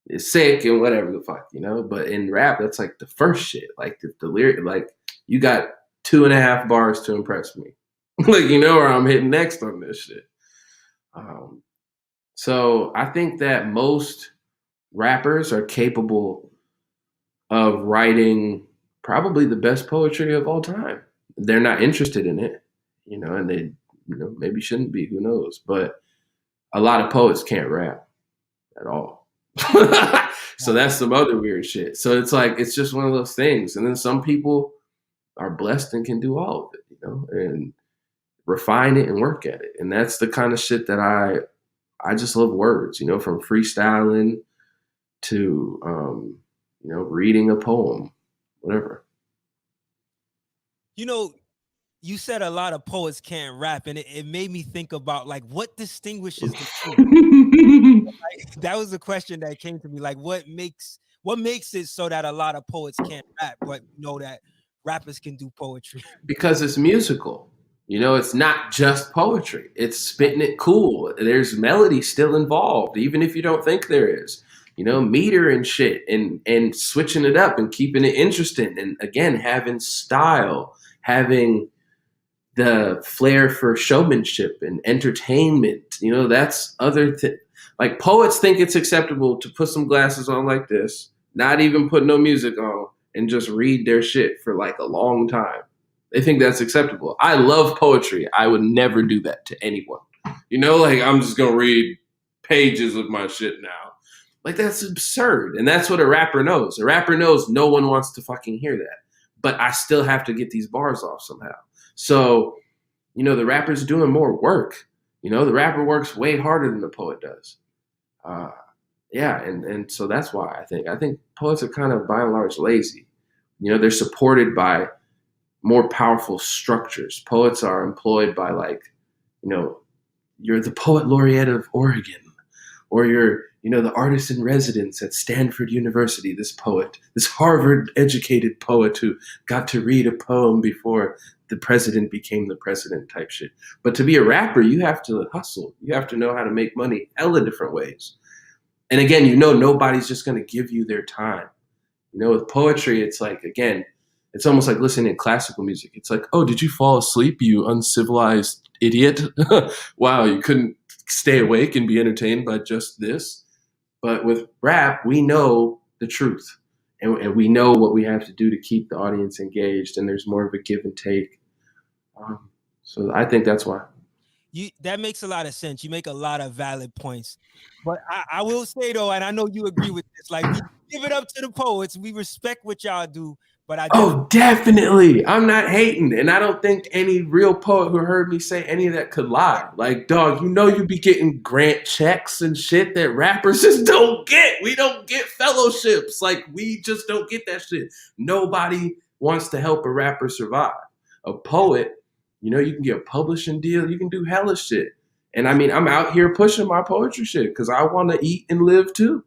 is sick and whatever the fuck, But in rap, that's like the first shit. Like the lyric, like you got 2.5 bars to impress me. Like, where I'm hitting next on this shit. So I think that most rappers are capable of writing probably the best poetry of all time. They're not interested in it, and maybe shouldn't be, who knows? But a lot of poets can't rap at all. So that's some other weird shit. So it's like, it's just one of those things. And then some people are blessed and can do all of it, and refine it and work at it. And that's the kind of shit that I just love words, from freestyling to, reading a poem, whatever. You said a lot of poets can't rap, and it made me think about like what distinguishes the two. Like, that was the question that came to me. Like, what makes it so that a lot of poets can't rap, but that rappers can do poetry? Because it's musical. It's not just poetry. It's spitting it cool. There's melody still involved, even if you don't think there is. Meter and shit, and switching it up and keeping it interesting. And again, having style, having the flair for showmanship and entertainment. That's other thing. Like, poets think it's acceptable to put some glasses on like this, not even put no music on, and just read their shit for like a long time. They think that's acceptable. I love poetry. I would never do that to anyone. Like, I'm just going to read pages of my shit now. Like, that's absurd. And that's what a rapper knows. A rapper knows no one wants to fucking hear that. But I still have to get these bars off somehow. So, the rapper's doing more work. The rapper works way harder than the poet does. And so that's why I think poets are kind of by and large lazy. They're supported by more powerful structures. Poets are employed by, like, you're the poet laureate of Oregon, or you're, the artist in residence at Stanford University, this poet, this Harvard educated poet who got to read a poem before the president became the president type shit. But to be a rapper, you have to hustle. You have to know how to make money hella different ways. And again, nobody's just going to give you their time. With poetry, it's like, again, it's almost like listening to classical music. It's like, oh, did you fall asleep, you uncivilized idiot? Wow, you couldn't stay awake and be entertained by just this. But with rap, we know the truth. And we know what we have to do to keep the audience engaged. And there's more of a give and take. So I think that's why. That makes a lot of sense. You make a lot of valid points. But I will say, though, and I know you agree with this, like, we give it up to the poets. We respect what y'all do. But definitely. I'm not hating. And I don't think any real poet who heard me say any of that could lie. Like, dog, you be getting grant checks and shit that rappers just don't get. We don't get fellowships. Like, we just don't get that shit. Nobody wants to help a rapper survive. A poet, you can get a publishing deal. You can do hella shit. And I mean, I'm out here pushing my poetry shit because I want to eat and live too.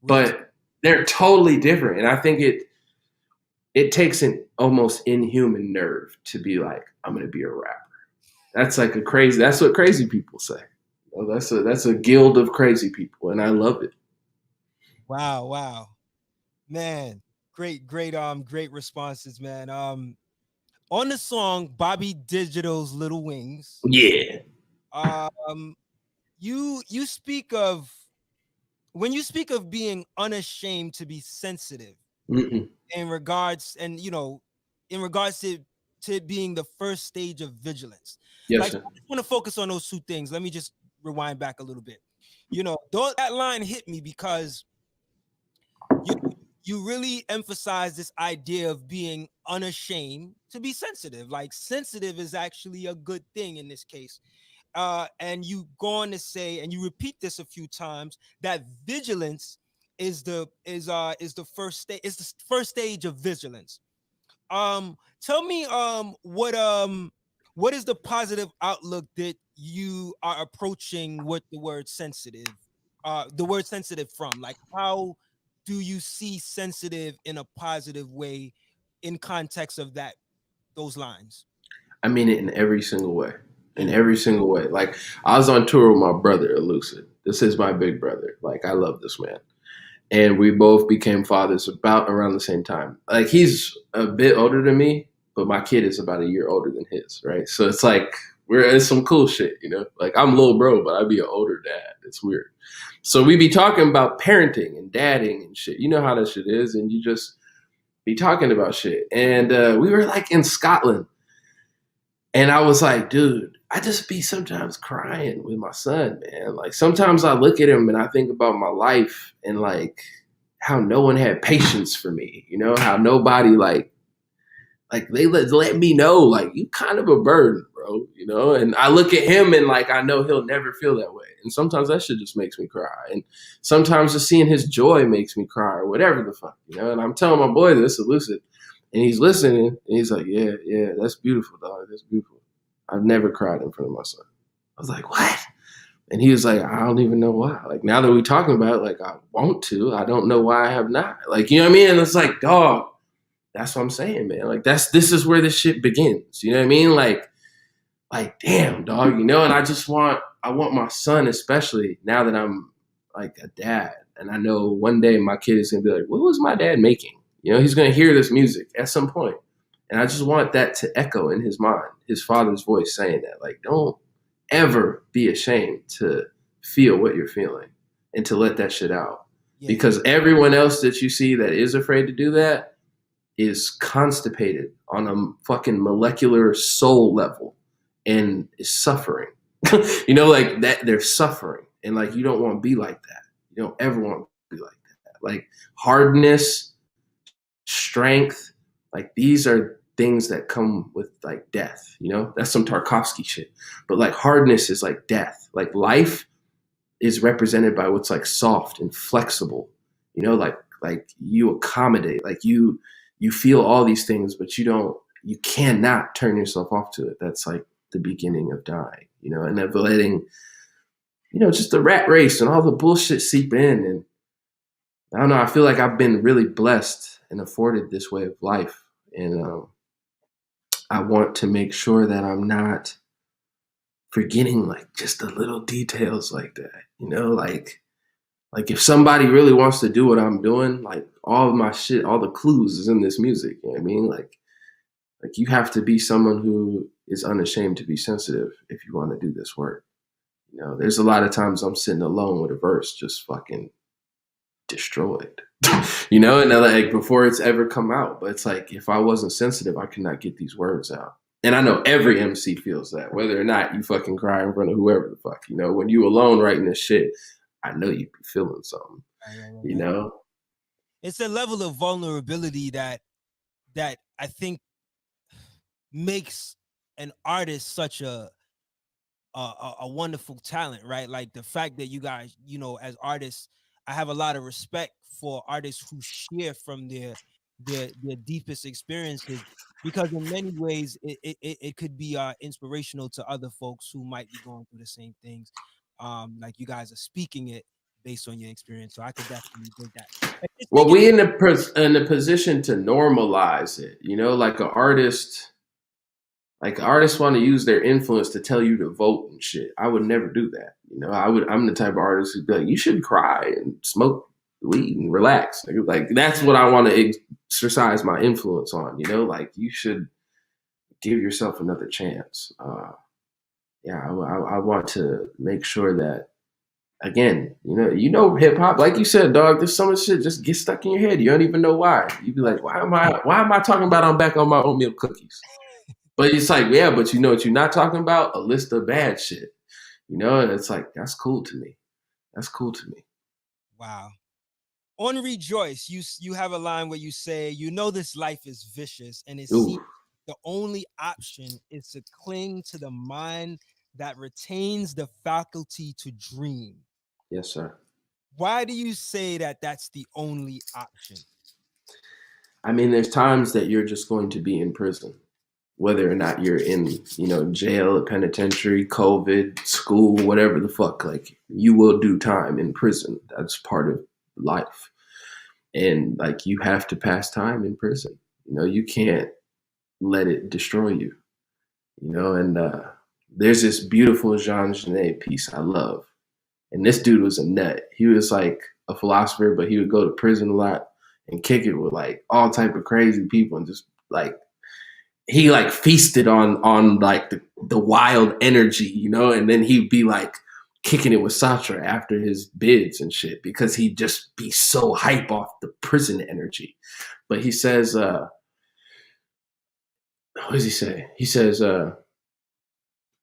But they're totally different. And I think it takes an almost inhuman nerve to be like, I'm going to be a rapper. That's like that's what crazy people say. That's a guild of crazy people. And I love it. Wow. Man, great responses, man. On the song Bobby Digital's Little Wings. Yeah. You speak of, when you speak of being unashamed to be sensitive, in regards to it being the first stage of vigilance. Yes, like, I just want to focus on those two things. Let me just rewind back a little bit. That line hit me because you really emphasize this idea of being unashamed to be sensitive. Like, sensitive is actually a good thing in this case. And you go on to say, and you repeat this a few times, that vigilance is the first stage of vigilance. Tell me what is the positive outlook that you are approaching with the word sensitive from? Like, how do you see sensitive in a positive way in context of those lines? I mean it in every single way. In every single way. Like, I was on tour with my brother, Elucid. This is my big brother. Like, I love this man. And we both became fathers about around the same time. Like, he's a bit older than me, but my kid is about a year older than his, right? So it's like, it's some cool shit, Like, I'm little bro, but I'd be an older dad. It's weird. So we be talking about parenting and dadding and shit. You know how that shit is, and you just be talking about shit. And we were, like, in Scotland. And I was like, dude, I just be sometimes crying with my son, man. Like sometimes I look at him and I think about my life and like how no one had patience for me, you know, how nobody like they let me know like you kind of a burden, bro, you know. And I look at him and like I know he'll never feel that way. And sometimes that shit just makes me cry. And sometimes just seeing his joy makes me cry or whatever the fuck, you know. And I'm telling my boy this, Elucid, and he's listening and he's like, yeah, yeah, that's beautiful, dog. That's beautiful. I've never cried in front of my son. I was like, what? And he was like, I don't even know why. Like now that we're talking about it, like I want to. I don't know why I have not. Like, you know what I mean? And it's like, dog, that's what I'm saying, man. Like this is where this shit begins. You know what I mean? Like damn, dog, you know, and I want my son, especially now that I'm like a dad, and I know one day my kid is gonna be like, what was my dad making? You know, he's gonna hear this music at some point. And I just want that to echo in his mind, his father's voice saying that. Like, don't ever be ashamed to feel what you're feeling and to let that shit out. Yeah. Because everyone else that you see that is afraid to do that is constipated on a fucking molecular soul level and is suffering. You know, like that they're suffering. And like you don't want to be like that. You don't ever want to be like that. Like hardness, strength, like these are things that come with like death, you know? That's some Tarkovsky shit. But like hardness is like death. Like life is represented by what's like soft and flexible. You know, like you accommodate, like you feel all these things, but you cannot turn yourself off to it. That's like the beginning of dying, you know, and of letting, you know, just the rat race and all the bullshit seep in. And I don't know, I feel like I've been really blessed and afforded this way of life. And I want to make sure that I'm not forgetting like just the little details like that, you know, like if somebody really wants to do what I'm doing, like all of my shit, all the clues is in this music. You know what I mean? Like you have to be someone who is unashamed to be sensitive if you want to do this work. You know, there's a lot of times I'm sitting alone with a verse just fucking destroyed, you know, and like before it's ever come out. But it's like if I wasn't sensitive, I could not get these words out. And I know every MC feels that, whether or not you fucking cry in front of whoever the fuck, you know, when you alone writing this shit, I know you be feeling something, you know. It's a level of vulnerability that I think makes an artist such a wonderful talent, right? Like the fact that you guys, you know, as artists, I have a lot of respect for artists who share from their deepest experiences, because in many ways it could be inspirational to other folks who might be going through the same things. Like you guys are speaking it based on your experience, so I could definitely think that. Well, we in the position to normalize it, you know, like artists want to use their influence to tell you to vote and shit. I would never do that. You know, I'm the type of artist who'd be like, you should cry and smoke weed and relax. Like that's what I want to exercise my influence on, you know, like you should give yourself another chance. I want to make sure that, again, you know, hip hop, like you said, dog, there's so much shit just get stuck in your head. You don't even know why. You be like, why am I talking about I'm back on my oatmeal cookies? But it's like, yeah, but you know what you're not talking about? A list of bad shit. You know, and it's like, that's cool to me. That's cool to me. Wow. On Rejoice, you have a line where you say, you know, this life is vicious, and it seems the only option is to cling to the mind that retains the faculty to dream. Yes, sir. Why do you say that that's the only option? I mean, there's times that you're just going to be in prison, whether or not you're in, you know, jail, penitentiary, COVID, school, whatever the fuck. Like, you will do time in prison. That's part of life. And like, you have to pass time in prison. You know, you can't let it destroy you. You know, and there's this beautiful Jean Genet piece I love. And this dude was a nut. He was like a philosopher, but he would go to prison a lot and kick it with like all type of crazy people, and just like he like feasted on like the wild energy, you know, and then he'd be like kicking it with Sartre after his bids and shit, because he'd just be so hype off the prison energy. But he says, what does he say? He says,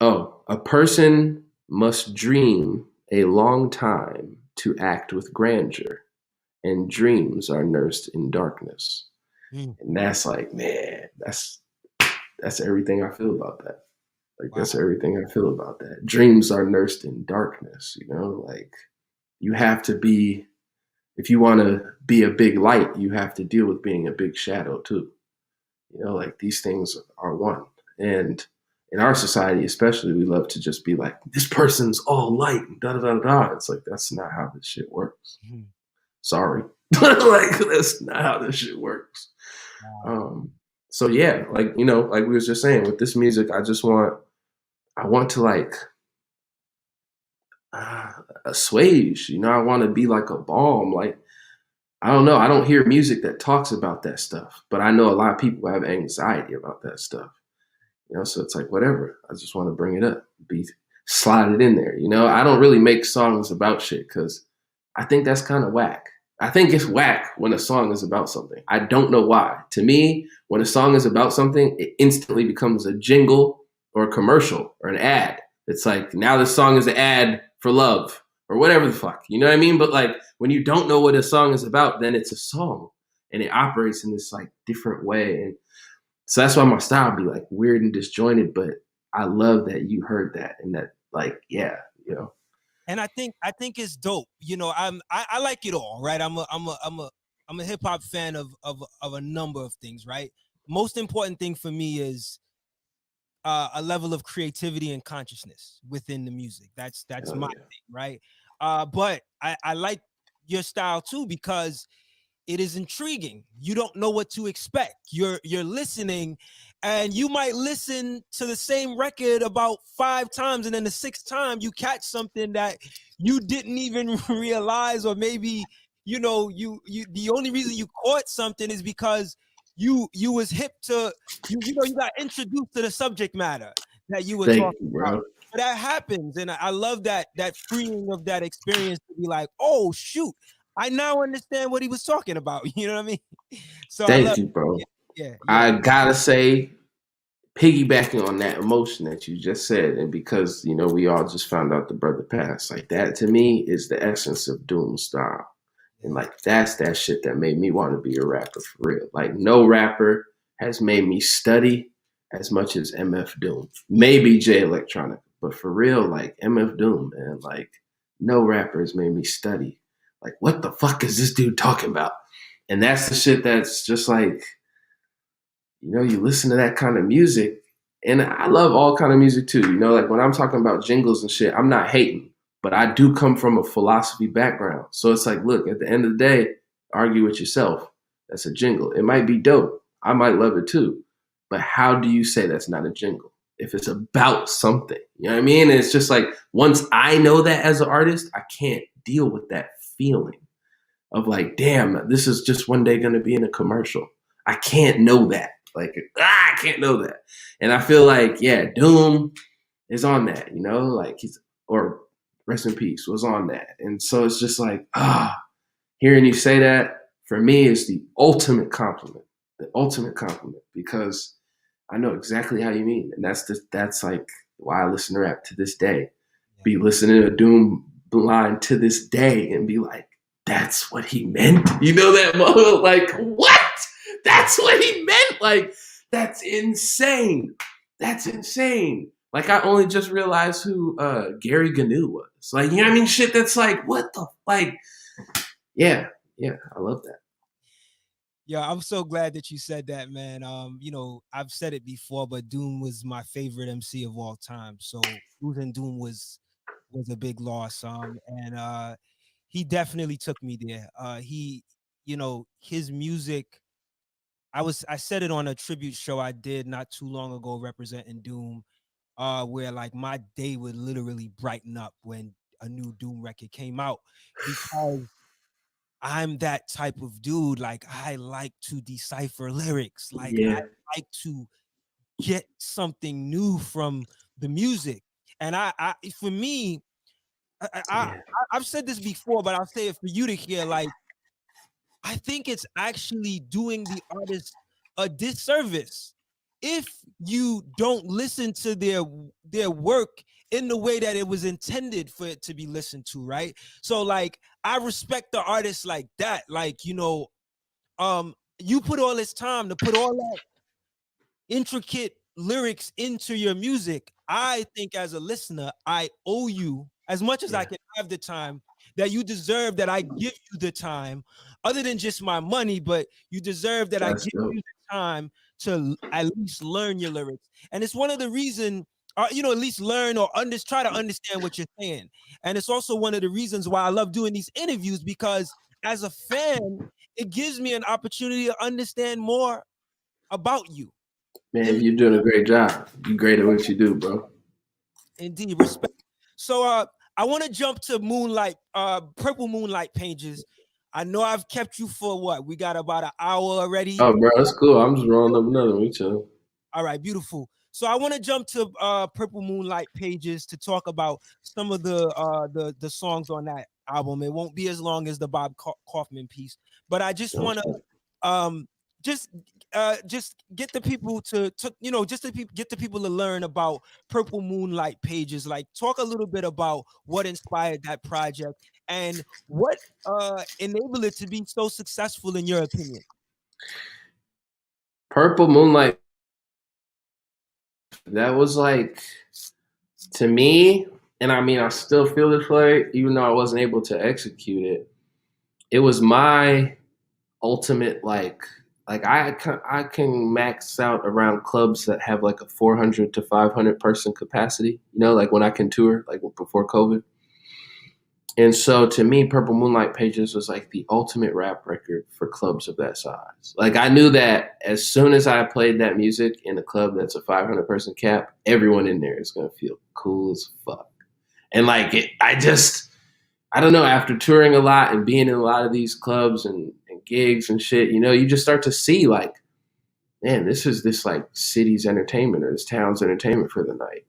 Oh, a person must dream a long time to act with grandeur, and dreams are nursed in darkness. Mm, And that's like, man, that's everything I feel about that. Like wow. that's everything I feel about that. Dreams are nursed in darkness, you know, like you have to be if you want to be a big light, you have to deal with being a big shadow too. You know, like these things are one. And in our society, especially, we love to just be like, this person's all light and da da da da. It's like that's not how this shit works. Mhm. Sorry. Like that's not how this shit works. Wow. Um, so yeah, like you know, like we was just saying, with this music, I want to like uh, assuage, you know, I want to be like a balm. Like I don't know. I don't hear music that talks about that stuff, but I know a lot of people have anxiety about that stuff. You know, so it's like whatever. I just want to bring it up, be slide it in there. You know, I don't really make songs about shit because I think that's kind of whack. I think it's whack when a song is about something. I don't know why. To me, when a song is about something, it instantly becomes a jingle or a commercial or an ad. It's like now this song is an ad for love or whatever the fuck. You know what I mean? But like when you don't know what a song is about, then it's a song and it operates in this like different way. And so that's why my style be like weird and disjointed, but I love that you heard that and that like, yeah, you know. And I think it's dope. You know, I like it all, right? I'm a hip hop fan of a number of things, right? Most important thing for me is a level of creativity and consciousness within the music. That's Hell my yeah. thing, right? But I like your style too because it is intriguing. You don't know what to expect. You're listening, and you might listen to the same record about 5 times, and then the sixth time you catch something that you didn't even realize, or maybe you the only reason you caught something is because you was hip to you got introduced to the subject matter that you were Thank talking you, about. bro. But that happens, and I love that freeing of that experience to be like, oh shoot, I now understand what he was talking about. You know what I mean? So I love Thank you, bro. it. Yeah, yeah, I gotta say, piggybacking on that emotion that you just said, and because you know we all just found out the brother passed, like that to me is the essence of doom style, and yeah. like that's that shit that made me want to be a rapper for real. Like no rapper has made me study as much as MF Doom, maybe J Electronica, but for real, like MF Doom, man, like no rapper has made me study. Like what the fuck is this dude talking about? And that's the shit that's just like you know, you listen to that kind of music, and I love all kind of music too. You know, like when I'm talking about jingles and shit, I'm not hating, but I do come from a philosophy background. So it's like, look, at the end of the day, argue with yourself. That's a jingle. It might be dope. I might love it too. But how do you say that's not a jingle? If it's about something, you know what I mean? And it's just like once I know that as an artist, I can't deal with that feeling of like, damn, this is just one day gonna be in a commercial. I can't know that. Like, I can't know that. And I feel like, yeah, Doom is on that, you know, like he's or rest in peace was on that. And so it's just like, hearing you say that for me is the ultimate compliment. The ultimate compliment because I know exactly how you mean. And that's like why I listen to rap to this day. Yeah. Be listening to Doom line to this day and be like, that's what he meant. You know that moment? Like, what? That's what he meant. Like, that's insane. That's insane. Like, I only just realized who Gary Gnu was. Like, you know what I mean? Shit that's like, what the like, yeah, yeah, I love that. Yeah, I'm so glad that you said that, man. I've said it before, but Doom was my favorite MC of all time. So losing Doom was a big loss. And he definitely took me there. His music. I said it on a tribute show I did not too long ago representing Doom, where like my day would literally brighten up when a new Doom record came out because I'm that type of dude. Like I like to decipher lyrics. Like I Yeah, like to get something new from the music. And I for me, I, I yeah, I've said this before, but I'll say it for you to hear. Like I think it's actually doing the artist a disservice if you don't listen to their work in the way that it was intended for it to be listened to, right? So like I respect the artists like that. Like, you put all this time to put all that intricate lyrics into your music. I think as a listener, I owe you as much as I Yeah, can have the time that you deserve that I give you the time, other than just my money, but you deserve that I that's give you dope. the time to at least learn your lyrics. And it's one of the reason, at least learn or try to understand what you're saying. And it's also one of the reasons why I love doing these interviews, because as a fan, it gives me an opportunity to understand more about you. Man, you're doing a great job. You great at what you do, bro. Indeed, respect. So I want to jump to Purple Moonlight Pages. I know I've kept you for what? We got about an hour already. Oh, bro, that's cool. I'm just rolling up another one. Too. All right, beautiful. So I want to jump to Purple Moonlight Pages to talk about some of the songs on that album. It won't be as long as the Kaufman piece, but I just want to just just get the people to just to get the people to learn about Purple Moonlight Pages. Like talk a little bit about what inspired that project and what enabled it to be so successful in your opinion. Purple Moonlight. That was like to me, and I mean, I still feel this way, even though I wasn't able to execute it. It was my ultimate I can max out around clubs that have like a 400 to 500 person capacity. You know, like when I can tour, like before COVID. And so to me, Purple Moonlight Pages was like the ultimate rap record for clubs of that size. Like I knew that as soon as I played that music in a club that's a 500 person cap, everyone in there is going to feel cool as fuck. And I don't know, after touring a lot and being in a lot of these clubs and gigs and shit, you just start to see like, man, this is this like city's entertainment or this town's entertainment for the night.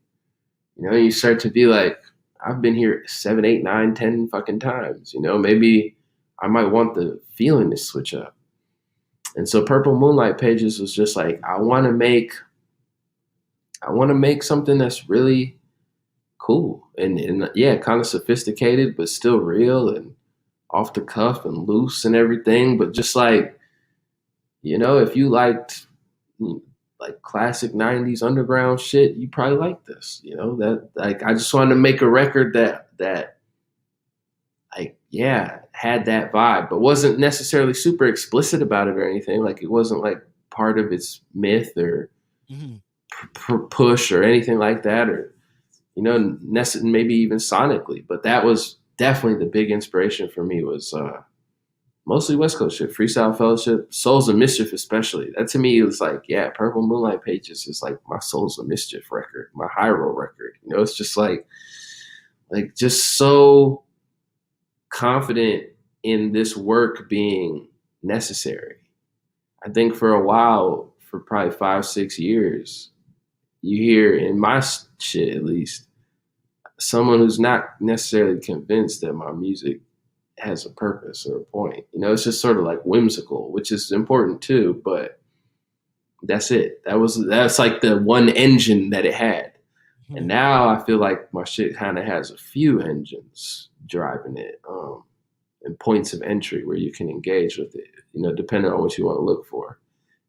You start to be like, I've been here 7, 8, 9, 10 fucking times. Maybe I might want the feeling to switch up. And so Purple Moonlight Pages was just like, I want to make something that's really cool and yeah, kind of sophisticated, but still real and off the cuff and loose and everything. But just like, if you liked like classic 90s underground shit, you probably like this. That like I just wanted to make a record that like yeah, had that vibe, but wasn't necessarily super explicit about it or anything. Like it wasn't like part of its myth or Mhm. push or anything like that, or maybe even sonically. But that was definitely the big inspiration for me was mostly West Coast shit, Freestyle Fellowship, Souls of Mischief especially. That to me was like, yeah, Purple Moonlight Pages is like my Souls of Mischief record, my Hyro record. It's just like just so confident in this work being necessary. I think for a while, for probably 5, 6 years, you hear in my shit at least, someone who's not necessarily convinced that my music has a purpose or a point. It's just sort of like whimsical, which is important too, but that's it. That's like the one engine that it had. And Mhm. now I feel like my shit kind of has a few engines driving it, and points of entry where you can engage with it, depending on what you want to look for.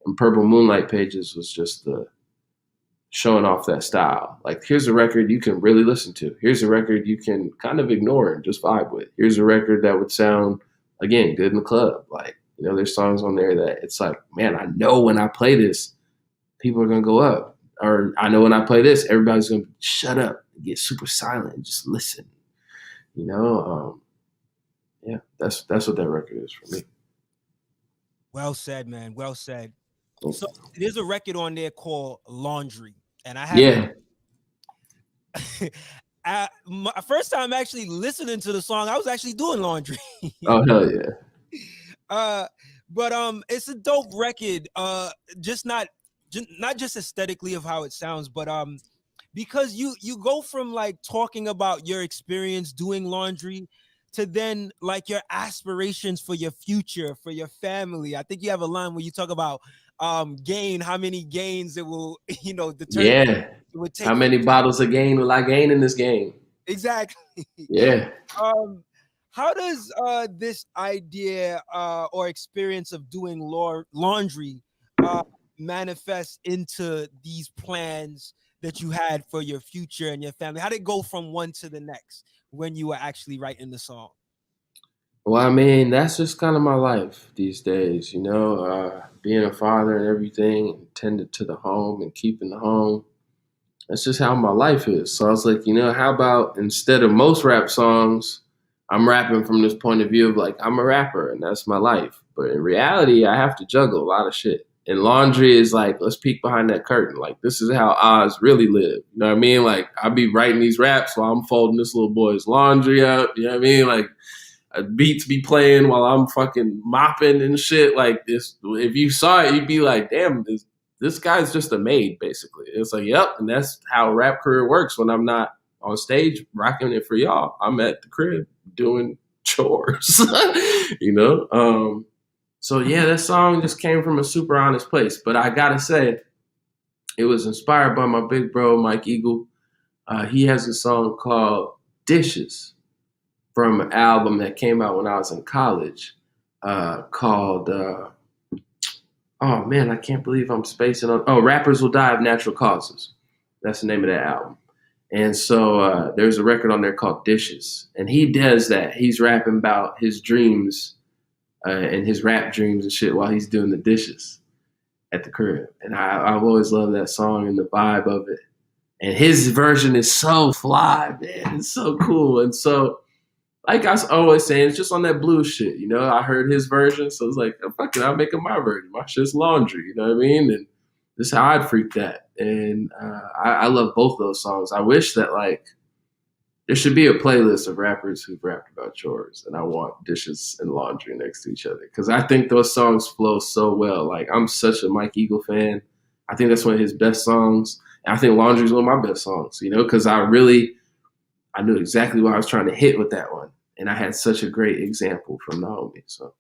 And Purple Moonlight Pages was just the showing off that style. Like, here's a record you can really listen to. Here's a record you can kind of ignore and just vibe with. Here's a record that would sound, again, good in the club. Like, there's songs on there that it's like, man, I know when I play this, people are going to go up. Or I know when I play this, everybody's going to shut up, get super silent, and just listen. Yeah, that's what that record is for me. Well said, man. Well said. Thank So you. there's a record on there called Laundry, and I haven't. Yeah. My first time actually listening to the song, I was actually doing laundry. Oh hell yeah. uh, but it's a dope record. Just not just aesthetically of how it sounds, but because you go from like talking about your experience doing laundry to then like your aspirations for your future, for your family. I think you have a line where you talk about gain, how many gains it will, determine Yeah. it would How take. many bottles of gain will I gain in this game? Exactly. Yeah. Um, how does this idea or experience of doing laundry uh, manifest into these plans that you had for your future and your family? How did it go from one to the next when you were actually writing the song? Well, I mean, that's just kind of my life these days, being a father and everything, and tending to the home and keeping the home. That's just how my life is. So I was like, how about instead of most rap songs, I'm rapping from this point of view of like, I'm a rapper and that's my life. But in reality, I have to juggle a lot of shit. And laundry is like, let's peek behind that curtain. Like, this is how Oz really lived. You know what I mean? Like, I'll be writing these raps while I'm folding this little boy's laundry up. You know what I mean? Like, beats be playing while I'm fucking mopping and shit. Like this, if you saw it, you'd be like, damn, this guy's just a maid, basically. It's like, yep, and that's how a rap career works when I'm not on stage rocking it for y'all. I'm at the crib doing chores, you know? So yeah, that song just came from a super honest place. But I gotta say, it was inspired by my big bro, Mike Eagle. He has a song called Dishes from an album that came out when I was in college called, oh man, I can't believe I'm spacing on, Rappers Will Die of Natural Causes. That's the name of that album. And so there's a record on there called Dishes. And he does that. He's rapping about his dreams and his rap dreams and shit while he's doing the dishes at the crib. And I've always loved that song and the vibe of it. And his version is so fly, man. It's so cool. And so, like I was always saying, it's just on that blues shit, I heard his version, so it's like, oh, fuck it, I'll make it my version. My shit's laundry, you know what I mean? And this is how I'd freak that. And I love both those songs. I wish that, like, there should be a playlist of rappers who've rapped about chores, and I want dishes and laundry next to each other. Because I think those songs flow so well. Like, I'm such a Mike Eagle fan. I think that's one of his best songs. And I think Laundry is one of my best songs, because I knew exactly what I was trying to hit with that one. And I had such a great example from the homie. So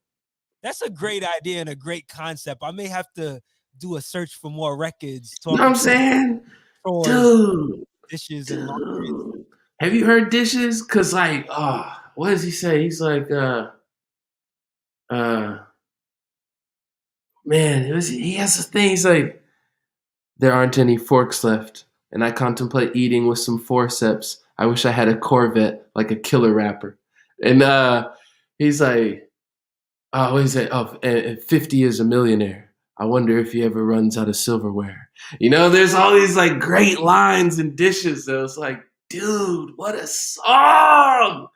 That's a great idea and a great concept. I may have to do a search for more records. you know what I'm saying? Dude. Dishes and laundry. Have you heard Dishes? Cause like, what does he say? He's like, man, he has this thing. He's like, there aren't any forks left, and I contemplate eating with some forceps. I wish I had a Corvette like a killer rapper. And he's like, oh, what is it? Oh, and 50 is a millionaire. I wonder if he ever runs out of silverware. There's all these like great lines and dishes. So it's like, dude, what a song.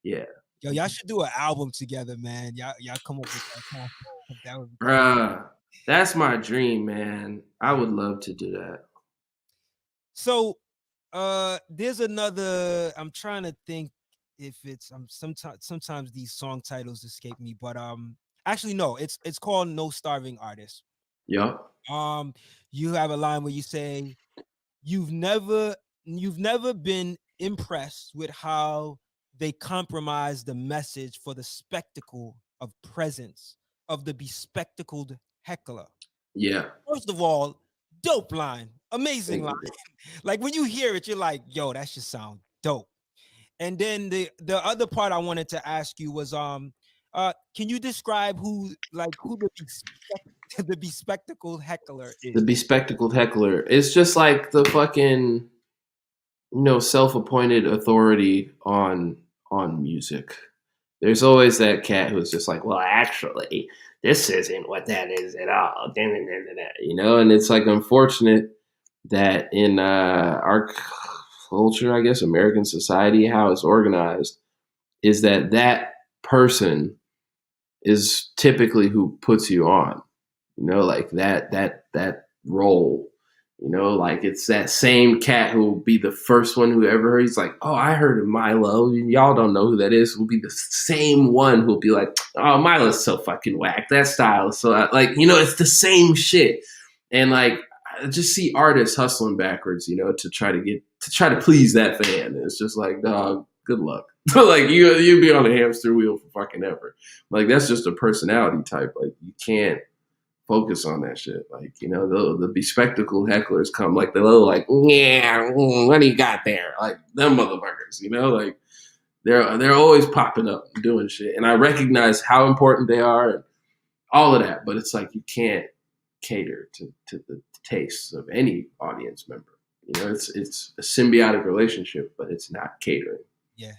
Yeah. Yo, y'all should do an album together, man. Y'all come up with that. That would be Bruh, that's my dream, man. I would love to do that. So there's another, I'm trying to think if it's sometimes these song titles escape me, but actually no, it's called No Starving Artist. Yeah. You have a line where you say you've never been impressed with how they compromise the message for the spectacle of presence of the bespectacled heckler. Yeah. First of all, dope line, amazing line. Like when you hear it, you're like, yo, that should sound dope. And then the other part I wanted to ask you was, can you describe who the bespectacled heckler is? The bespectacled heckler. It's just like the fucking, self-appointed authority on music. There's always that cat who's just like, well, actually, this isn't what that is at all. And it's like unfortunate that in our culture, I guess, American society, how it's organized, is that person is typically who puts you on, like that role, like it's that same cat who will be the first one who ever heard. He's like, oh, I heard of Milo. Y'all don't know who that is. Will be the same one who'll be like, oh, Milo's so fucking whack. That style is so it's the same shit. And like, I just see artists hustling backwards, to try to please that fan. It's just like, dog, good luck. Like you'd be on a hamster wheel for fucking ever. Like that's just a personality type. Like you can't focus on that shit. Like, you know, the bespectacled hecklers come, like the little like, yeah, what do you got there? Like them motherfuckers, you know, like they're always popping up and doing shit. And I recognize how important they are and all of that, but it's like you can't cater to the tastes of any audience member. You know, it's a symbiotic relationship, but it's not catering. Yeah.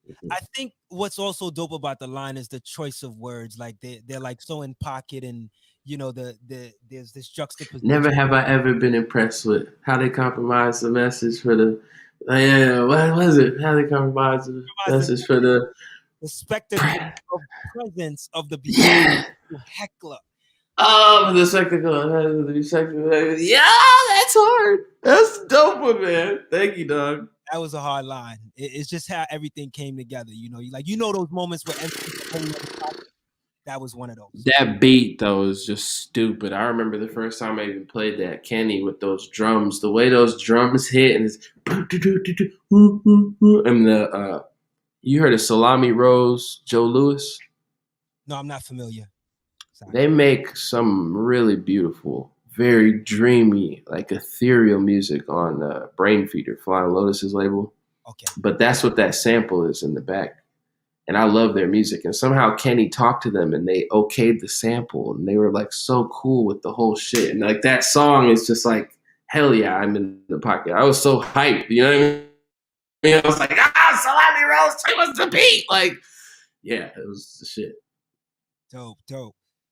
Mhm. I think what's also dope about the line is the choice of words. Like they're like so in pocket, and you know there's this juxtaposition. Never have I ever been impressed with how they compromise the message for the. Yeah, what was it? How they compromise the message for the. The spectacle of presence of the bespectacled Yeah. heckler. Oh, the spectacle. Yeah, that's hard. That's a dope one, man. Thank you, dog. That was a hard line. It's just how everything came together. You know those moments where that was one of those. That beat though is just stupid. I remember the first time I even played that Kenny with those drums. The way those drums hit and it's and the you heard of Salami Rose, Joe Lewis? No, I'm not familiar. Sorry. They make some really beautiful, very dreamy, like ethereal music on Brain Feeder, Flying Lotus's label. Okay. But that's what that sample is in the back. And I love their music. And somehow Kenny talked to them and they okayed the sample and they were like so cool with the whole shit. And like that song is just like, hell yeah, I'm in the pocket. I was so hyped. You know what I mean? I was like, Salami Rose, give us the beat. Like, yeah, it was the shit. Dope.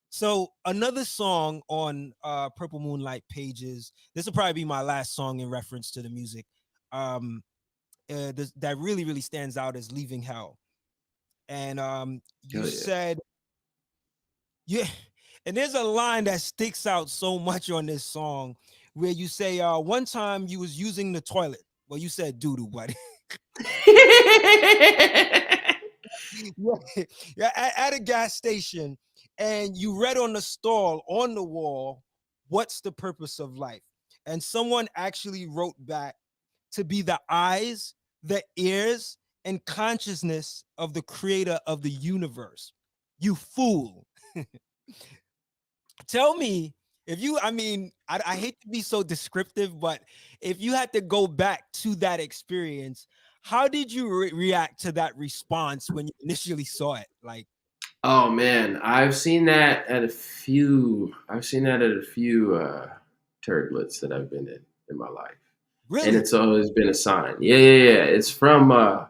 So another song on Purple Moonlight Pages. This will probably be my last song in reference to the music. That really stands out as Leaving Hell. And you said, yeah, and there's a line that sticks out so much on this song where you say, one time you was using the toilet. Well, you said doo-doo, buddy. Yeah, at a gas station, and you read on the stall on the wall, "What's the purpose of life?" And someone actually wrote back, "To be the eyes, the ears, and consciousness of the creator of the universe." You fool. Tell me if you, I hate to be so descriptive, but if you had to go back to that experience, how did you react to that response when you initially saw it? Like, oh man, I've seen that at a few turdlets that I've been in my life. really? And it's always been a sign. Yeah. It's from a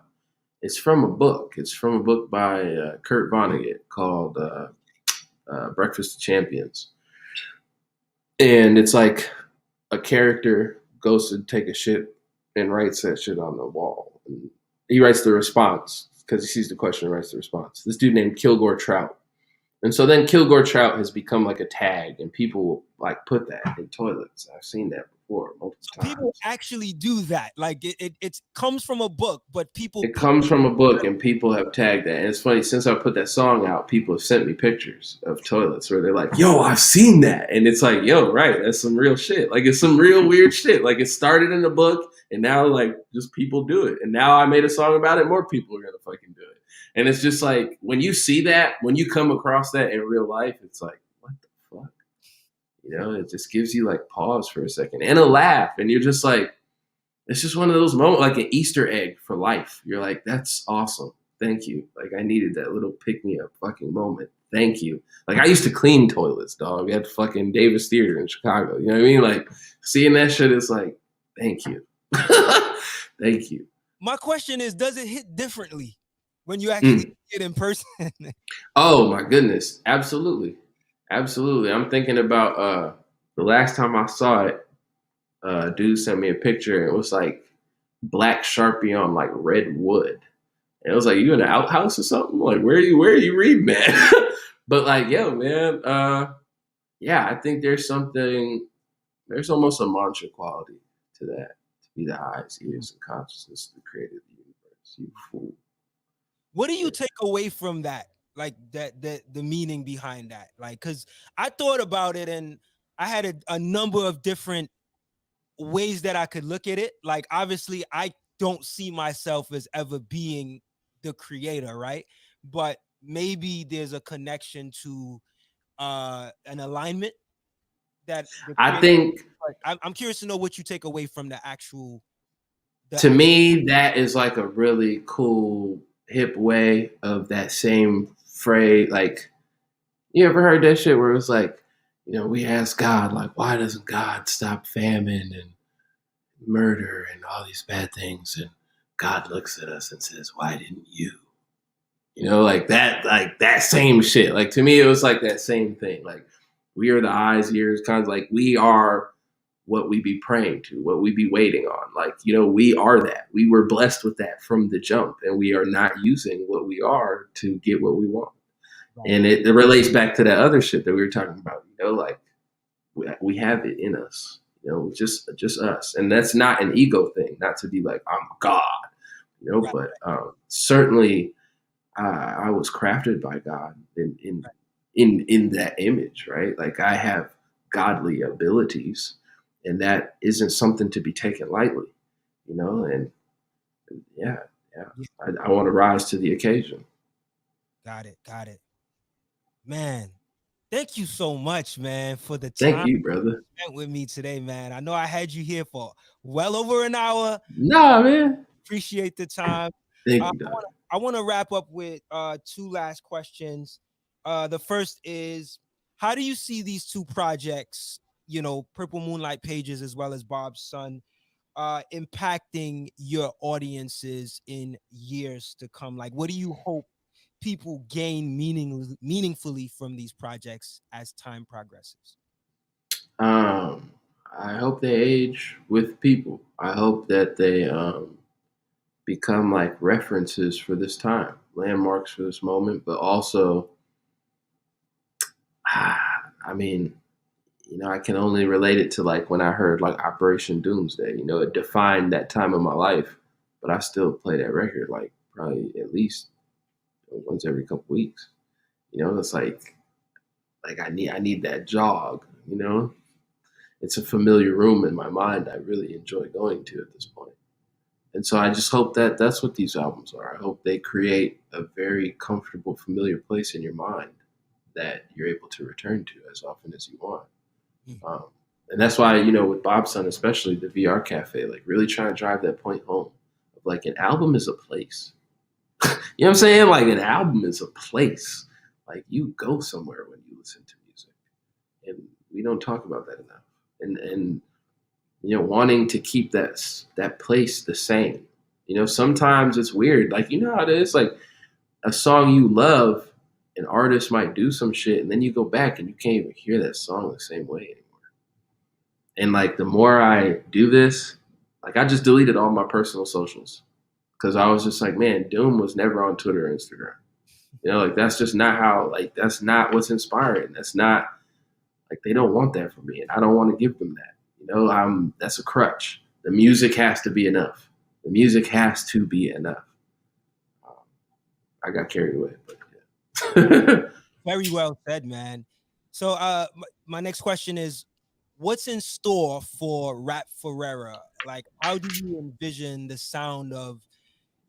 book. It's from a book by Kurt Vonnegut called Breakfast of Champions. And it's like a character goes to take a shit and writes that shit on the wall. And he writes the response because he sees the question and writes the response. This dude named Kilgore Trout. And so then Kilgore Trout has become like a tag, and people will like put that in toilets. I've seen that before multiple times. People actually do that. Like it comes from a book, but people. It comes from a book, and people have tagged that. And it's funny, since I put that song out, people have sent me pictures of toilets where they're like, "Yo, I've seen that," and it's like, "Yo, right, that's some real shit. Like it's some real weird shit. Like it started in a book, and now like just people do it. And now I made a song about it, more people are gonna fucking do it." And it's just like when you see that, when you come across that in real life, it's like, what the fuck? You know, it just gives you like pause for a second and a laugh, and you're just like, it's just one of those moments, like an Easter egg for life. You're like, that's awesome. Thank you. Like I needed that little pick me up fucking moment. Thank you. Like I used to clean toilets, dog, at fucking Davis Theater in Chicago. You know what I mean? Like seeing that shit is like, thank you. Thank you. My question is, does it hit differently when you actually see it in person? Oh my goodness. Absolutely. I'm thinking about the last time I saw it, dude sent me a picture. It was like black Sharpie on like red wood. And it was like, you in an outhouse or something? Like, where are you reading that? But like, yo, man, yeah, I think there's almost a mantra quality to that. To be the eyes, ears, and consciousness of the creator of the universe. You fool. What do you take away from that? Like the meaning behind that? Like, because I thought about it and I had a number of different ways that I could look at it. Like, obviously, I don't see myself as ever being the creator, right? But maybe there's a connection to an alignment. that the I creative. think I'm curious to know what you take away from the actual. The to actual. me, that is like a really cool, hip way of that same phrase. Like, you ever heard that shit where it was like, we ask God, like, why doesn't God stop famine and murder and all these bad things? And God looks at us and says, why didn't you? Like that same shit. Like, to me, it was like that same thing. Like, we are the eyes, ears, kind of like we are what we be praying to, what we be waiting on. Like, we are that. We were blessed with that from the jump, and we are not using what we are to get what we want. Right. And it relates back to that other shit that we were talking about, like we have it in us, just us. And that's not an ego thing, not to be like, I'm God, Right. but certainly I was crafted by God in that image, right? Like, I have godly abilities, and that isn't something to be taken lightly, and yeah, yeah. Yeah. I want to rise to the occasion. Got it. Got it. Man, thank you so much, man, for the Thank time you, brother. spent with me today, man. I know I had you here for well over an hour. Nah, man. Appreciate the time. Thank Uh, you, Doc. I want to wrap up with two last questions. The first is, how do you see these two projects, Purple Moonlight Pages as well as Bob's Son, impacting your audiences in years to come? Like, what do you hope people gain meaningfully from these projects as time progresses? Um, I hope they age with people. I hope that they become like references for this time, landmarks for this moment, but also, I mean, I can only relate it to like when I heard like Operation Doomsday. It defined that time of my life, but I still play that record like probably at least once every couple weeks. It's like I need that jog. It's a familiar room in my mind I really enjoy going to at this point. And so I just hope that that's what these albums are. I hope they create a very comfortable, familiar place in your mind that you're able to return to as often as you want. Mm. Um, and that's why, with Bob's Son, especially the VR Cafe, like really trying to drive that point home of like an album is a place. You know what I'm saying? Like, an album is a place. Like, you go somewhere when you listen to music. And we don't talk about that enough. And wanting to keep that place the same. Sometimes it's weird. Like, how it is. Like, a song you love, an artist might do some shit, and then you go back and you can't even hear that song the same way anymore. And like, the more I do this, like, I just deleted all my personal socials because I was just like, man, Doom was never on Twitter or Instagram. Like, that's just not how. Like, that's not what's inspiring. That's not, like, they don't want that from me, and I don't want to give them that. That's a crutch. The music has to be enough. The music has to be enough. I got carried away, but yeah. Very well said, man. So, my next question is, what's in store for Rap Ferreira? Like, how do you envision the sound of,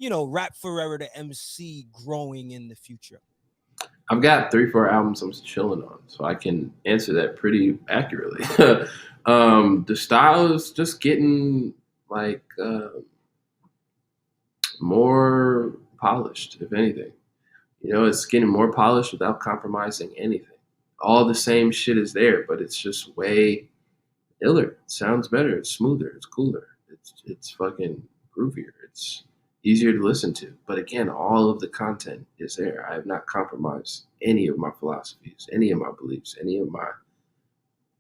Rap Ferreira, the MC, growing in the future? I've got 3-4 albums I'm chilling on, so I can answer that pretty accurately. The style is just getting like more polished, if anything. It's getting more polished without compromising anything. All the same shit is there, but it's just way iller. It sounds better. It's smoother. It's cooler. It's fucking groovier. It's easier to listen to. But again, all of the content is there. I have not compromised any of my philosophies, any of my beliefs, any of my,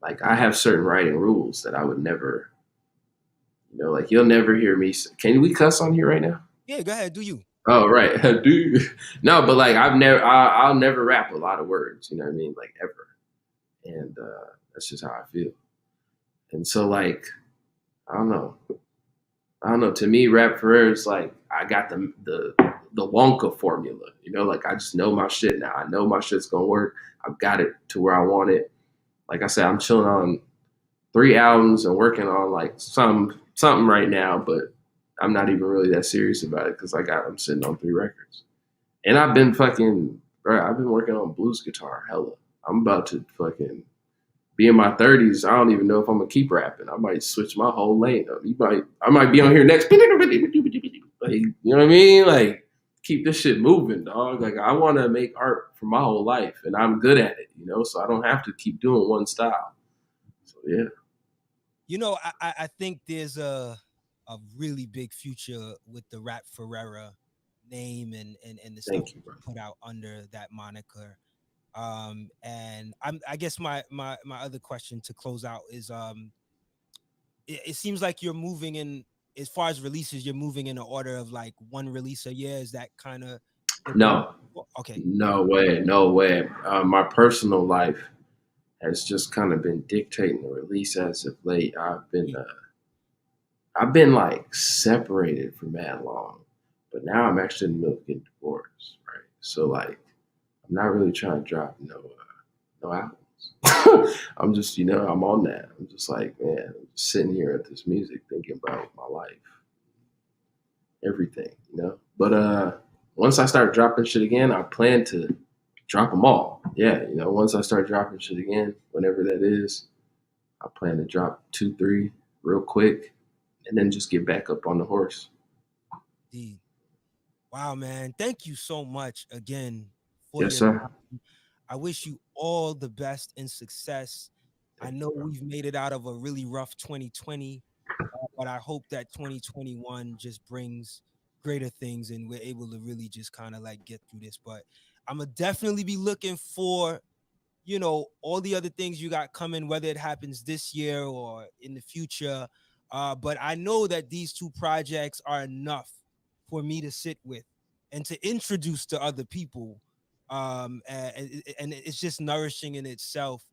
like, I have certain writing rules that I would never, like, you'll never hear me. Can we cuss on here right now? Yeah, go ahead, do you? Oh, right. Dude. No, but like, I'll never rap a lot of words, you know what I mean? Like, ever. And that's just how I feel. And so, like, I don't know. To me, Rap Ferreira is like, I got the Wonka formula. Like, I just know my shit now. I know my shit's gonna work. I've got it to where I want it. Like I said, I'm chilling on 3 albums and working on like something right now, but I'm not even really that serious about it because I'm sitting on 3 records. And I've been working on blues guitar hella. I'm about to fucking be in my 30s. I don't even know if I'm gonna keep rapping. I might switch my whole lane up. I might be on here next. Like, you know what I mean? Like, keep this shit moving, dog. Like, I want to make art for my whole life, and I'm good at it, you know. So I don't have to keep doing one style. So yeah. You know, I think there's a really big future with the Rap Ferreira name and the stuff Thank you, bro. you put out under that moniker. And I guess my other question to close out is it seems like you're moving in, as far as releases, you're moving in the order of like one release a year. Is that kind of the goal? No, Okay. no way, no way. My personal life has just kind of been dictating the release as of late. I've been like separated for mad long, but now I'm actually in the middle of getting divorced, right? So like, I'm not really trying to drop no albums. I'm just, I'm on that. I'm just like, man, I'm just sitting here at this music thinking about my life, everything, you know. But once I start dropping shit again, I plan to drop them all. Yeah, once I start dropping shit again, whenever that is, I plan to drop 2, 3 real quick, and then just get back up on the horse. Indeed. Wow, man. Thank you so much again for Yes, your sir. time. I wish you all the best and success. I Thank know you, bro. we've made it out of a really rough 2020, but I hope that 2021 just brings greater things and we're able to really just kind of like get through this. But I'm gonna definitely be looking for, all the other things you got coming, whether it happens this year or in the future. But I know that these two projects are enough for me to sit with and to introduce to other people. And it's just nourishing in itself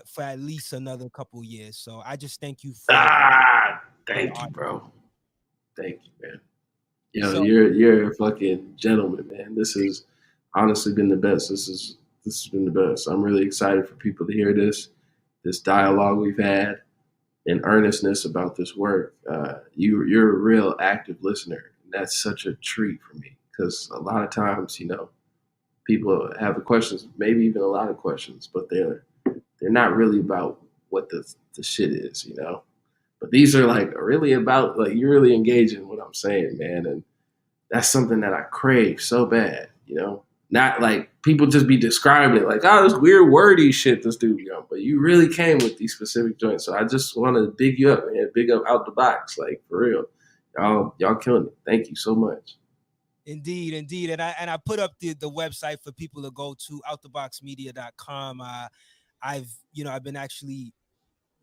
for at least another couple years. So I just thank you for your Thank you, art. bro. Thank you, man. Yo, So you're a fucking gentleman, man. This has honestly been the best. This has been the best. I'm really excited for people to hear this dialogue we've had, and earnestness about this work. You're a real active listener. And that's such a treat for me because a lot of times, people have questions, maybe even a lot of questions, but they're not really about what the shit is, But these are like really about like you're really engaging in what I'm saying, man, and that's something that I crave so bad. Not like people just be describing it like, oh, this weird wordy shit this dude be on, but you really came with these specific joints. So I just want to big you up, man. Big up out the box, like for real. Y'all killing it. Thank you so much. indeed, indeed. And I put up the website for people to go to, outtheboxmedia.com. I've been actually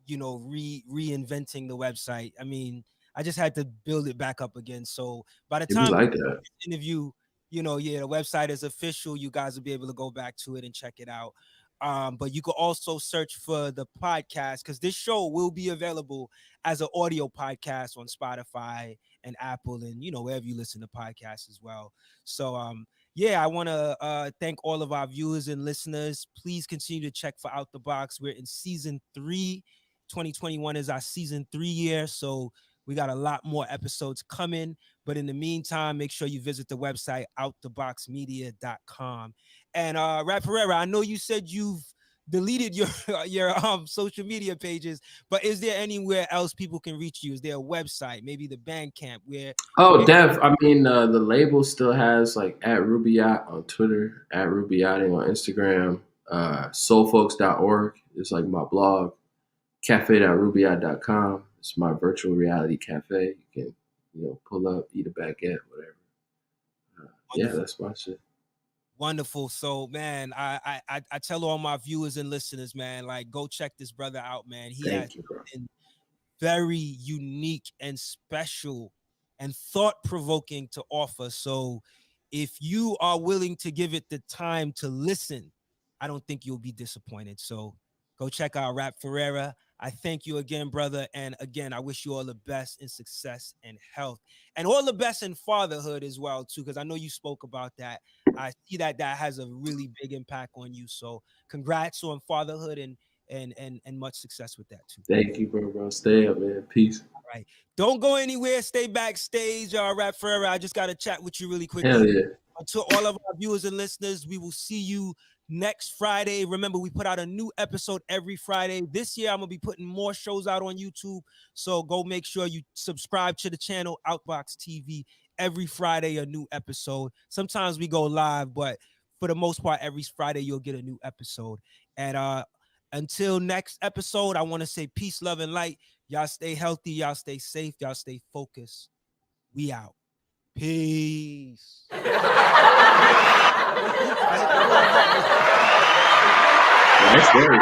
reinventing the website. I mean, I just had to build it back up again. So by the It be time like that. this interview, yeah, the website is official. You guys will be able to go back to it and check it out. But you can also search for the podcast because this show will be available as an audio podcast on Spotify and Apple and wherever you listen to podcasts as well. So yeah, I want to thank all of our viewers and listeners. Please continue to check for Out the Box. We're in season 3. 2021 is our season 3 year, so we got a lot more episodes coming. But in the meantime, make sure you visit the website outtheboxmedia.com. And Rap Ferreira, I know you said you've deleted your your social media pages, but is there anywhere else people can reach you? Is there a website, maybe the Bandcamp, Oh, Dev. I mean, the label still has like at Rubiat on Twitter, at Rubiating on Instagram. Soulfolks.org is like my blog. Cafe.rubiat.com. It's my virtual reality cafe. You can, pull up, eat a baguette, whatever. Yeah, wonderful, that's my shit. wonderful. So man, I tell all my viewers and listeners, man, like go check this brother out, man. He has Thank you, bro. very unique and special and thought provoking to offer. So, if you are willing to give it the time to listen, I don't think you'll be disappointed. So, go check out Rap Ferreira. I thank you again, brother. And again, I wish you all the best in success and health and all the best in fatherhood as well, too, because I know you spoke about that. I see that has a really big impact on you. So, congrats on fatherhood and much success with that too. Thank you, bro. Stay up, man. Peace. Right. Don't go anywhere. Stay backstage. Rap Ferreira. I just got to chat with you really Hell quickly. yeah. To all of our viewers and listeners, we will see you next Friday. Remember, we put out a new episode every Friday. This year, I'm going to be putting more shows out on YouTube. So go make sure you subscribe to the channel, Outbox TV. Every Friday, a new episode. Sometimes we go live, but for the most part, every Friday, you'll get a new episode. And until next episode, I want to say peace, love, and light. Y'all stay healthy. Y'all stay safe. Y'all stay focused. We out. Peace. That's great.